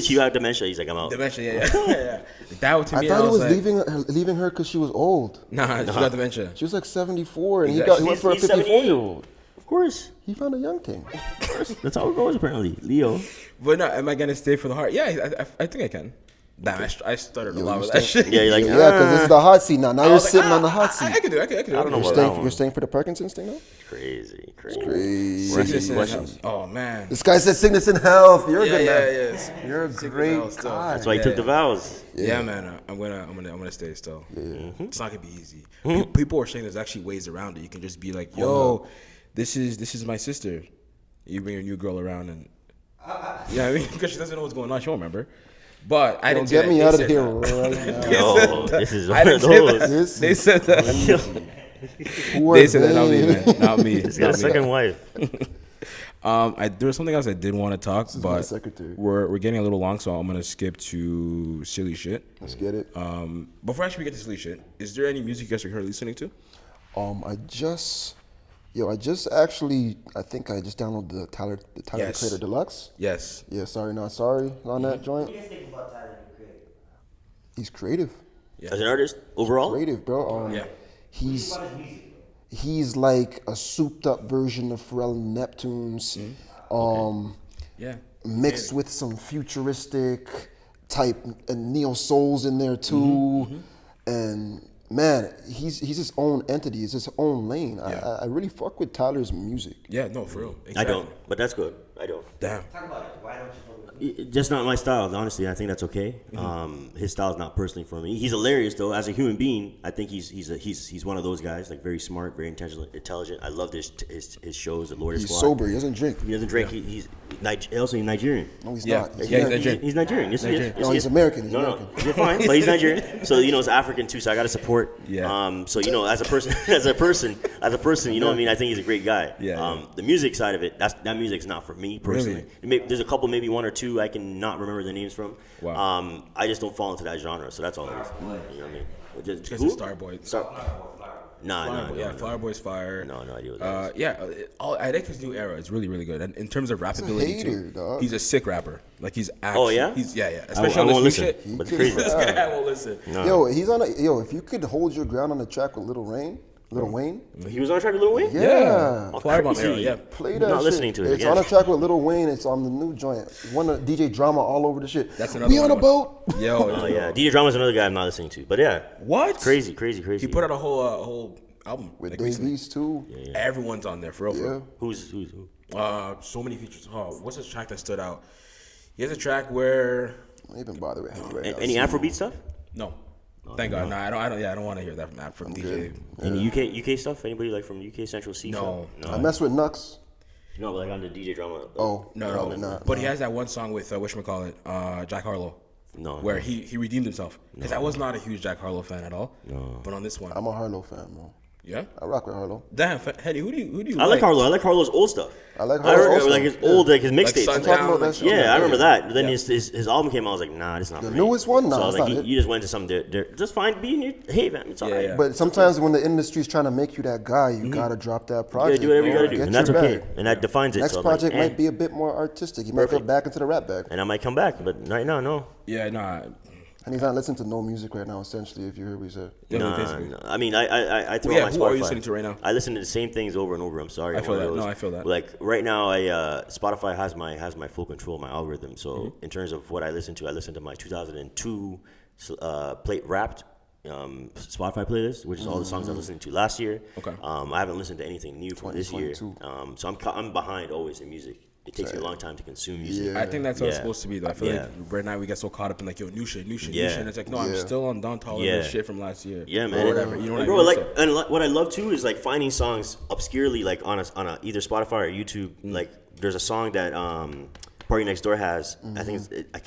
She got dementia. He's like, I'm out. Dementia. Yeah. That to me, I thought he was like, leaving her because she was old. Nah, she got dementia. She was like 74, and Exactly. he went for a 54-year-old. Of course. He found a young thing. Of course. That's how it goes apparently. Leo. But no, am I gonna stay for the heart? Yeah, I think I can. Damn, I stuttered a lot with that shit. Yeah, you're like, Yeah, because this is the hot seat now. Now you're sitting on the hot seat. I can do it. I can do it. I don't know about that one. You're staying for the Parkinson's thing now? Crazy. Sickness in health. Oh man. This guy said sickness and health. You're a good man. Yeah. You're a great guy. That's why he took the vows. Yeah, man. I'm gonna stay still. It's not gonna be easy. People are saying there's actually ways around it. You can just be like, yo, this is my sister. You bring your new girl around and I mean, because she doesn't know what's going on. She won't remember. But I didn't get me out of here that. right now. No, this is one of those. They said that. They said that, not me, man. Not me. He's got a second wife. There was something else I did want to talk, but secretary. we're getting a little long, so I'm gonna skip to silly shit. Let's get it. Before actually we get to silly shit, is there any music you guys are currently listening to? I just actually, I think I just downloaded the Tyler the Creator Deluxe. Yes. Yeah, sorry, not sorry on that joint. What do you think about Tyler, the Creator? He's creative. Yeah. As an artist, overall? Creative, bro. Yeah. He's What about his music? he's like a souped up version of Pharrell and Neptune's, Yeah. mixed with some futuristic type and neo souls in there too, and man, he's his own entity. It's his own lane. Yeah. I really fuck with Tyler's music. Yeah, no, for real. Exactly. I don't, but that's good. I don't. Damn. Talk about it. Why don't you fuck with him? Just not my style, honestly. I think that's okay. His style is not personally for me. He's hilarious though, as a human being. I think he's one of those guys, like very smart, very intelligent. I love his shows, the Lord He's Squad. sober. He doesn't drink. He doesn't drink. He's also Nigerian. No, he's Yeah. not. Yeah, he's Nigerian. He's Nigerian. Yes, he is. Yes, No, he he's is. American. He's No, American. you're fine, but he's Nigerian. So it's African too. So I got to support. Yeah. So as a person, you know what I mean. I think he's a great guy. Yeah. The music side of it, that music's not for me personally. There's a couple, maybe one or two I can not remember the names from. Wow. I just don't fall into that genre. So that's all it is. You know what I mean? Just a Starboy. Nah. Yeah, Flower Boy's fire. No idea what that is. Yeah, I like his new era. It's really, really good. And in terms of rappability, hater, too, dog. he's a sick rapper. Like he's actually. Yeah? Yeah. Especially I on won't this new listen. shit. But it's crazy. This guy won't listen. No. If you could hold your ground on the track with Lil Wayne. He was on track with Lil Wayne. Yeah. Flower Bomb era. crazy. Yeah. Play that Not shit. listening to it It's again. on a track with Lil Wayne. It's on the new joint. One of DJ Drama all over the shit. That's another We one on a I boat. Yo. Oh yeah, DJ Drama's another guy I'm not listening to. But yeah, What? crazy. He put out a whole album With like, Dave recently. East too. Everyone's on there for real. For Yeah. real. Who? So many features. Oh, what's his track that stood out? He has a track where Don't even bother with him right now. Any Afrobeat stuff? no. Thank God. No, I don't want to hear that from DJ. Any UK stuff? Anybody like from UK Central C? No. I mess with Nux. No, but like on the DJ Drama. Oh, No. probably not. But he has that one song with whatchamacallit, Jack Harlow. No. Where he redeemed himself. Because I was not a huge Jack Harlow fan at all. No. But on this one, I'm a Harlow fan, bro. yeah. I rock with Harlow. Damn, Henny, who do you I like Harlow. I like Harlow's old stuff. I like I Harlow's heard old like stuff, his yeah. old, like his mixtapes. Sundown, Talking about that shit. Yeah, I remember that. But then Yeah. his album came out. I was like, nah, this is not The for me. newest one? Nah, So I was it's like, not it. you just went to some. Just fine. Be in your. Hey, man, it's alright. yeah. But sometimes when the industry's trying to make you that guy, you gotta drop that You gotta project. do whatever you bro. gotta do, Get and that's your okay. bag. And that defines it. Next so I'm project like, might be a bit more artistic. You might go Perfect. back into the rap bag. and I might come back, but right now, no. Yeah, nah. And he's not listening to no music right now, essentially, if you heard what he said. Yeah, Nah, basically. nah. I mean, I throw Yeah, on my who Spotify. are you listening to right now? I listen to the same things over and over. I'm sorry. I feel I'm one of that. those. No, I feel that. Like right now, Spotify has my full control of my algorithm. So in terms of what I listen to my 2002 Wrapped Spotify playlist, which is all the songs I listened to last year. Okay. I haven't listened to anything new from this year. 2022. So I'm behind always in music. It takes me a long time to consume music. Yeah. I think that's how it's Yeah. supposed to be, though. I feel Yeah. like right now we get so caught up in like, yo, new shit. Yeah. And it's like, no, I'm Yeah. still on Don Toliver's Yeah. shit from last year. Yeah, Or man. whatever. You know what Bro, I mean? like, So- and what I love too is like finding songs obscurely, like on a either Spotify or YouTube. Like, there's a song that Party Next Door has. I think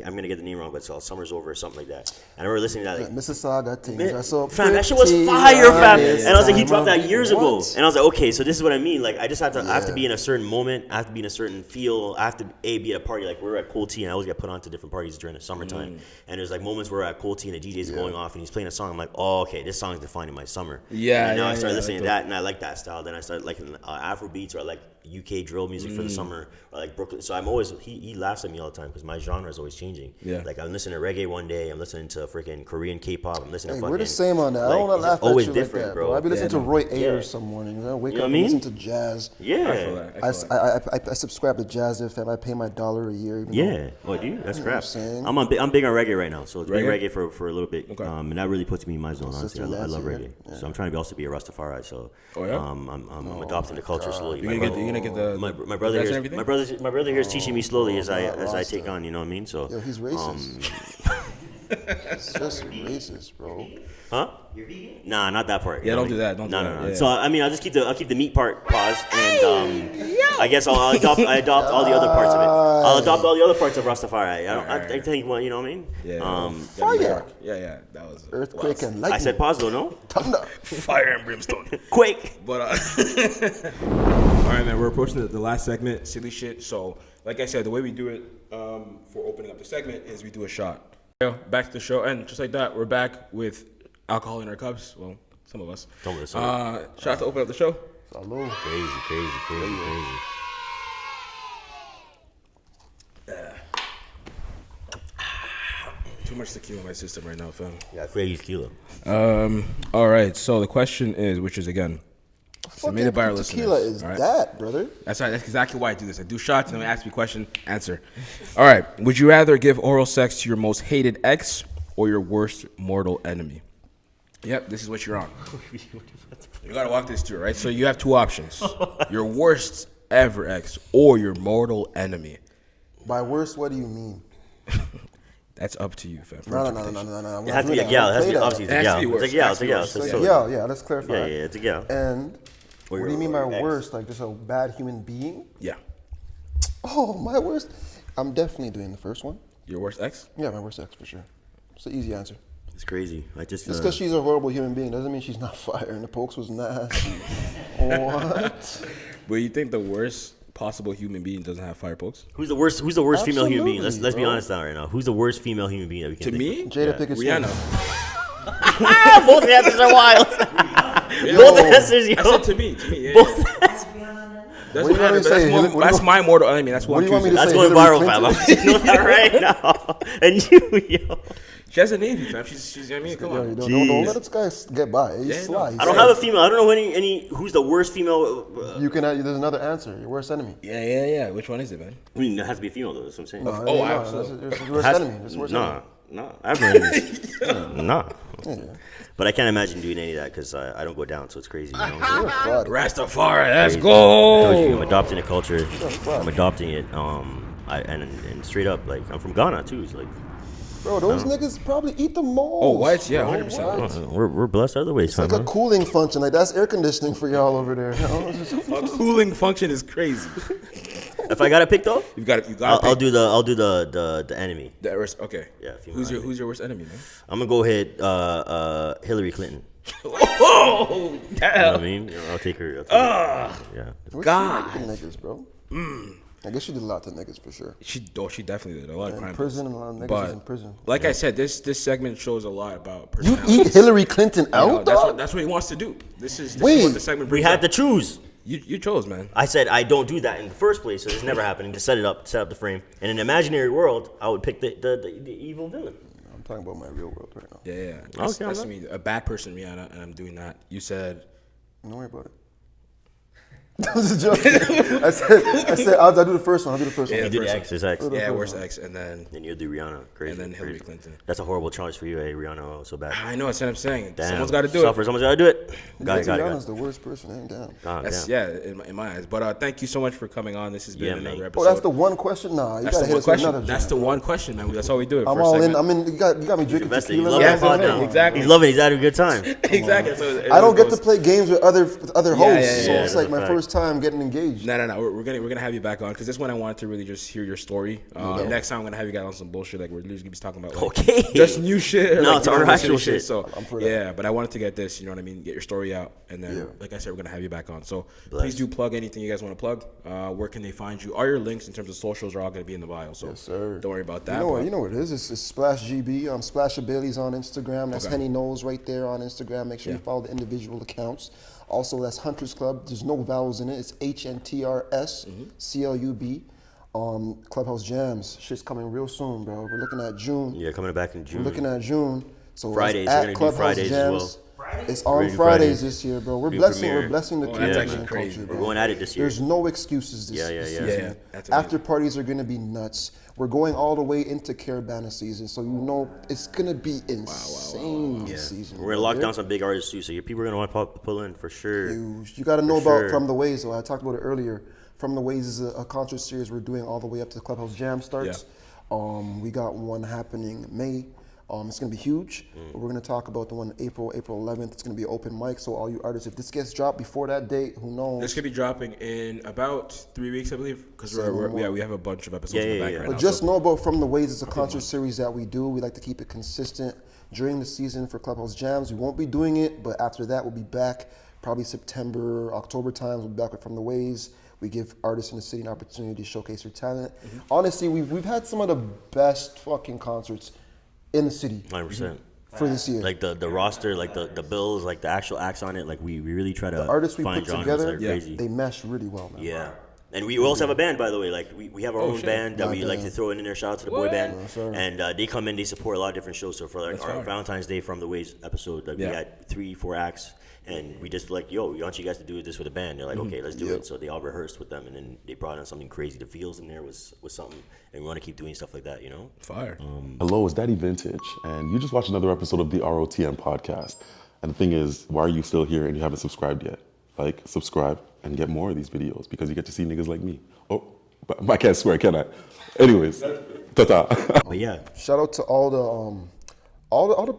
I'm gonna get the name wrong, but it's called "Summer's Over" or something like that. And I remember listening to that. Like, Mississauga things are so fam, that shit was pretty fire, fam. this And I was like, he time dropped that of years ago. what? And I was like, okay, so this is what I mean. Like, I just have to, I have to be in a certain moment. I have to be in a certain feel. I have to be at a party. Like, we're at Cold Tea, and I always get put on to different parties during the summertime. And there's like moments where we're at Cold Tea, and the DJ's going off, and he's playing a song. I'm like, oh, okay, this song's defining my summer. Yeah, And now yeah, I started yeah, listening to that's that, and I like that style. Then I started liking Afro beats, or I like UK drill music for the summer, or like Brooklyn. So I'm always he laughs at me all the time because my genre is always changing. Yeah. Like I'm listening to reggae one day, I'm listening to freaking Korean K-pop, I'm listening to fucking. We're the same on that. I like, don't want to laugh always at you different, like that, bro. I be listening to Roy Ayers Yeah. some mornings. I wake You know up what I and mean? listen to jazz. Yeah. I subscribe to Jazz FM. I pay my $1 a year. Even Yeah. Oh, dude, that's You know what crap. I'm saying? I'm big on reggae right now, so it's been Reggae? reggae for a little bit, Okay. and that really puts me in my zone. Honestly, I Sister love Nancy, reggae, yeah? so I'm trying to also be a Rastafari. So, Oh, yeah? I'm adopting the culture slowly. You're gonna get the my the brother vest and here, everything? my brother here is teaching me slowly as I Rasta. take on. You know what I mean? So, Yo, he's racist. It's just racist, bro. huh? Nah, not that part. Yeah, You know don't do what I that, don't mean? do No, that, no. yeah. So I mean, I'll keep the meat part paused, and I guess I adopt all the other parts of it. I'll adopt all the other parts of Rastafari. I think, well, you know what I mean? Yeah. Fire. Yeah. That was Earthquake and I lightning. said pause though, no? Thunder. fire and brimstone. Quake. But all right, man. We're approaching the last segment, silly shit. So, like I said, the way we do it for opening up the segment is we do a shot. Back to the show, and just like that, we're back with alcohol in our cups. Well, some of us. Some of us. Shot to open up the show. Salud. Crazy. Too much tequila in my system right now, fam. Yeah, crazy kilo. All right. So the question is, which is again, submitted by our listeners. Tequila is all right? that, brother? That's right. That's exactly why I do this. I do shots and then I ask you a question, answer. All right. Would you rather give oral sex to your most hated ex or your worst mortal enemy? Yep, this is what you're on. You gotta walk this through, right? So you have two options: your worst ever ex or your mortal enemy. By worst, what do you mean? That's up to you, fam. No. It has to be a gal. It has to be obviously it's a It has gal. to be It's a worse. gal. It It's a gal. has to be It's worse. a gal. Yeah, let's clarify. Yeah, it's a gal. And Or what do you mean by your ex. worst? Like just a bad human being? Yeah. Oh, my worst. I'm definitely doing the first one. Your worst ex? Yeah, my worst ex for sure. It's an easy answer. It's crazy. I just Just because she's a horrible human being doesn't mean she's not fire. And the pokes was nasty. What? But you think the worst possible human being doesn't have fire pokes? Who's the worst female human being? Let's Absolutely, be bro. honest now right now. Who's the worst female human being that we can To think me, Jada Pickett Smith. Rihanna. Both the answers are wild. Both the answers, yo. I said to me. Yeah. Both. Doesn't What do you want matter, me to but say? that's my mortal enemy. That's What what do I'm you want me choosing. to That's say? going Hillary viral, Clinton? fam. I'm saying that right now. And you, yo. She has a navy, fam. She's I mean, come Yo, on. don't let this guy get by. He's Yeah, sly. no. He's I don't sly. have a female. I don't know any who's the worst female. You can. There's another answer. Your worst enemy. Yeah. Which one is it, man? I mean, it has to be a female though. That's what I'm saying. No, Oh, no, absolutely. that's your worst enemy. That's your worst enemy. Nah. I have no enemies. Nah. Yeah. But I can't imagine doing any of that because I don't go down, so it's crazy. You know? You're a fraud. Rastafari, let's I told you, go. I'm adopting the culture. I'm adopting it. And straight up, like I'm from Ghana too. It's like Bro, those niggas probably eat the most. Oh, what? Yeah, bro. 100%. What? we're blessed other ways, It's like a cooling function. Like that's air conditioning for y'all over there. You know? A cooling function is crazy. If I gotta pick though, You got I'll do the enemy. Okay. Yeah, female Who's enemy. your worst enemy, man? I'm gonna go hit Hillary Clinton. Oh, You know what I mean? I'll take her. Yeah. Where's God. she making niggas, bro? I guess she did a lot to niggas for sure. She definitely did a lot of In crime. prison, and a lot of niggas But is in prison. like I said, this segment shows a lot about You personality. eat Hillary Clinton You know, out, that's dog? what he wants to do. This is Wait. what the segment We brings had up. to choose. You chose, man. I said I don't do that in the first place, so it's never happening. To set up the frame. In an imaginary world, I would pick the evil villain. I'm talking about my real world right now. Yeah. Okay, That's I'm me. A bad person, Rihanna, and I'm doing that. You said Don't worry about it. That was a joke. I said I'll do the first one. I'll do the first Yeah. one. You do the first X, it's X. yeah, worst ex, and then Then you'll do Rihanna. Crazy. and then Hillary crazy. Clinton. That's a horrible choice for you, hey, Rihanna. Oh, so bad. I know. That's what I'm saying. Damn. Someone's got to do Suffer, it. Someone's got to do it. Got it. Rihanna's the worst person, hands down. That's, Damn. yeah, in my eyes. But thank you so much for coming on. This has been Yeah, another man. episode. Oh, that's the one question? Nah, you That's gotta the hit one us with another question. That's the joint. one question, man. That's all we do. I'm all in. You got me drinking Invested. You tequila. love Yeah, that pod that's now. exactly. He's loving it. He's having a good time. exactly. So I don't get to play games with other hosts, so yeah, it's like that's a my fact. first time getting engaged. No. We're gonna have you back on because this one I wanted to really just hear your story. Next time I'm gonna have you guys on some bullshit like we're literally gonna be talking about like, Okay. just new shit. Or, No, like, it's you know, our silly actual shit. So I'm for that. yeah, but I wanted to get this. You know what I mean? Get your story out, and then like I said, we're gonna have you back on. So please do plug anything you guys want to plug. Where can they find you? All your links in terms of socials are all gonna be in the bio. So Yes, sir. don't worry about that. You know what it is. It's Splash GB. Splash Bailey's on Instagram. That's Henny Knowles right there on Instagram. Make sure you follow the individual accounts. Also, that's Hunters Club. There's no vowels in it. It's HNTRS Club. Clubhouse Jamz. Shit's coming real soon, bro. We're looking at June. Yeah, coming back in June. We're looking at June. So Fridays, at we're gonna do Clubhouse Fridays Jamz. as well. It's on do Fridays Fridays. this year, bro. We're New blessing. premiere. We're blessing the that's community actually and crazy, culture, bro. We're going at it this year. There's no excuses this Yeah, season. that's After amazing. parties are gonna be nuts. We're going all the way into Caravana season, so you know it's gonna be insane this season. We're gonna lock brother. down some big artists too, so your people are gonna want to pull in for sure. Huge. You got to know For about sure. From the Ways, though. I talked about it earlier. From the Ways is a concert series we're doing all the way up to Clubhouse Jam starts. We got one happening May. It's gonna be huge. But we're gonna talk about the one April 11th. It's gonna be an open mic. So all you artists, if this gets dropped before that date, who knows? This could be dropping in about 3 weeks, I believe, because we have a bunch of episodes in the back right But now. just know about From the Ways, it's a concert series that we do. We like to keep it consistent during the season for Clubhouse Jams. We won't be doing it, but after that, we'll be back probably September, October times. We'll be back with From the Ways. We give artists in the city an opportunity to showcase their talent. Honestly, we've had some of the best fucking concerts in the city 100%. for this year. Like the roster, like the bills, like the actual acts on it. Like we really try to The artists we find put genres together, that are crazy. they mesh really well, man. Yeah. And we also have a band, by the way. Like we have our own shit. band that My we like band. to throw in there. Shout out to the boy band. sir. And they come in, they support a lot of different shows. So for like our fire. Valentine's Day From the Ways episode, like we Yeah. had 3-4 acts, and we just like, yo, we want you guys to do this with a band. They're like, okay, let's do it. So they all rehearsed with them, and then they brought in something crazy. The feels in there was something, and we want to keep doing stuff like that, you know. Fire. Hello, it's Daddy Vintage, and you just watched another episode of the ROTM podcast. And the thing is, why are you still here and you haven't subscribed yet? Like, subscribe and get more of these videos because you get to see niggas like me. Oh, but I can't swear, can I? Anyways, ta-ta. But yeah, Shout out to all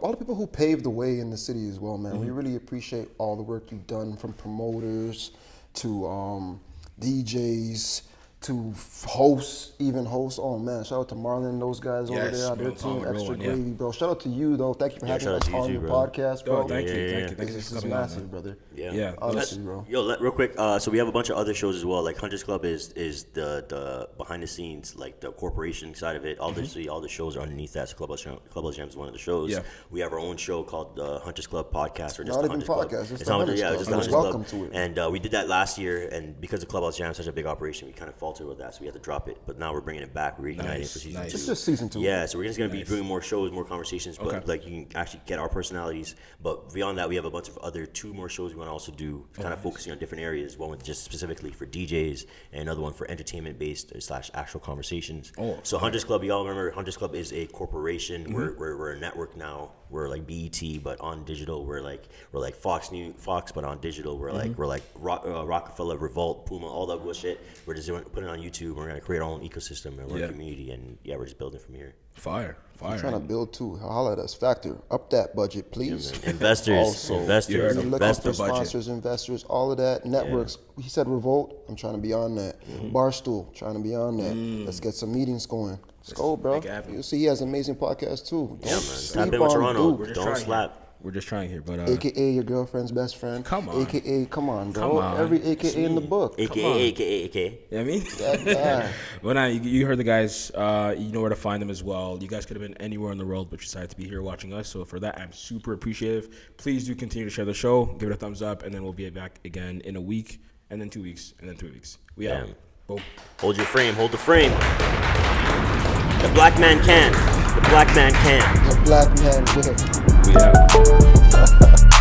the people who paved the way in the city as well, man. We really appreciate all the work you've done, from promoters to DJs to hosts, even hosts. Oh man, shout out to Marlon and those guys over Yes, there on their man, team, Palmer, Extra Rowan, yeah. Gravy, bro. Shout out to you though. Thank you for having shout out us to you on too, your bro. podcast, bro. Oh, thank you. yeah. Thank you. Thanks This for is coming on, massive, man. brother. Yeah. Honestly, bro. Yo, real quick. So we have a bunch of other shows as well. Like Hunters Club is the behind the scenes, like the corporation side of it. Obviously, all the shows are underneath that. So Clubhouse Jamz is one of the shows. Yeah. We have our own show called the Hunters Club Podcast, or just Not the even Hunters Club. podcast, it's It's the not, Hunters yeah, Club. just the You're Hunters welcome Club. to it. And we did that last year, and because the Clubhouse Jamz is such a big operation, we kind of faltered with that, so we had to drop it. But now we're bringing it back, reigniting it for season 2. It's just season 2. Yeah, so we're just gonna be doing more shows, more conversations, but like you can actually get our personalities. But beyond that, we have a bunch of other 2 more shows we want to also do, kind of focusing on different areas. One with just specifically for DJs, and another one for entertainment based / actual conversations. So Hunters Club, y'all remember Hunters Club is a corporation. We're a network now. We're like BET, but on digital. We're like Fox but on digital. We're like Rockefeller, Revolt, Puma, all that good shit. We're just putting it on YouTube. We're gonna create our own ecosystem and our community, and yeah, we're just building from here. Fire. Trying to build too. Holla at us. Factor. Up that budget, please. Investors, Also, investors, we're looking for investors. sponsors, investors, all of that. Networks. He said Revolt. I'm trying to be on that. Barstool. Trying to be on that. Let's get some meetings going. Let's go, bro. make it happen. You'll see he has an amazing podcast too. Don't Yeah, man. sleep Tap in with on Toronto. Duke. Don't slap. We're just trying here, but AKA your girlfriend's best friend. Come on. AKA, come on, bro. Come on. Every AKA in the book. AKA. you know what I mean? That guy. Well, now you heard the guys. You know where to find them as well. You guys could have been anywhere in the world, but you decided to be here watching us. So for that, I'm super appreciative. Please do continue to share the show, give it a thumbs up, and then we'll be back again in a week, and then 2 weeks, and then 3 weeks. We out. Boom. Hold your frame. Hold the frame. The black man can. The black man can. The black man will. We out.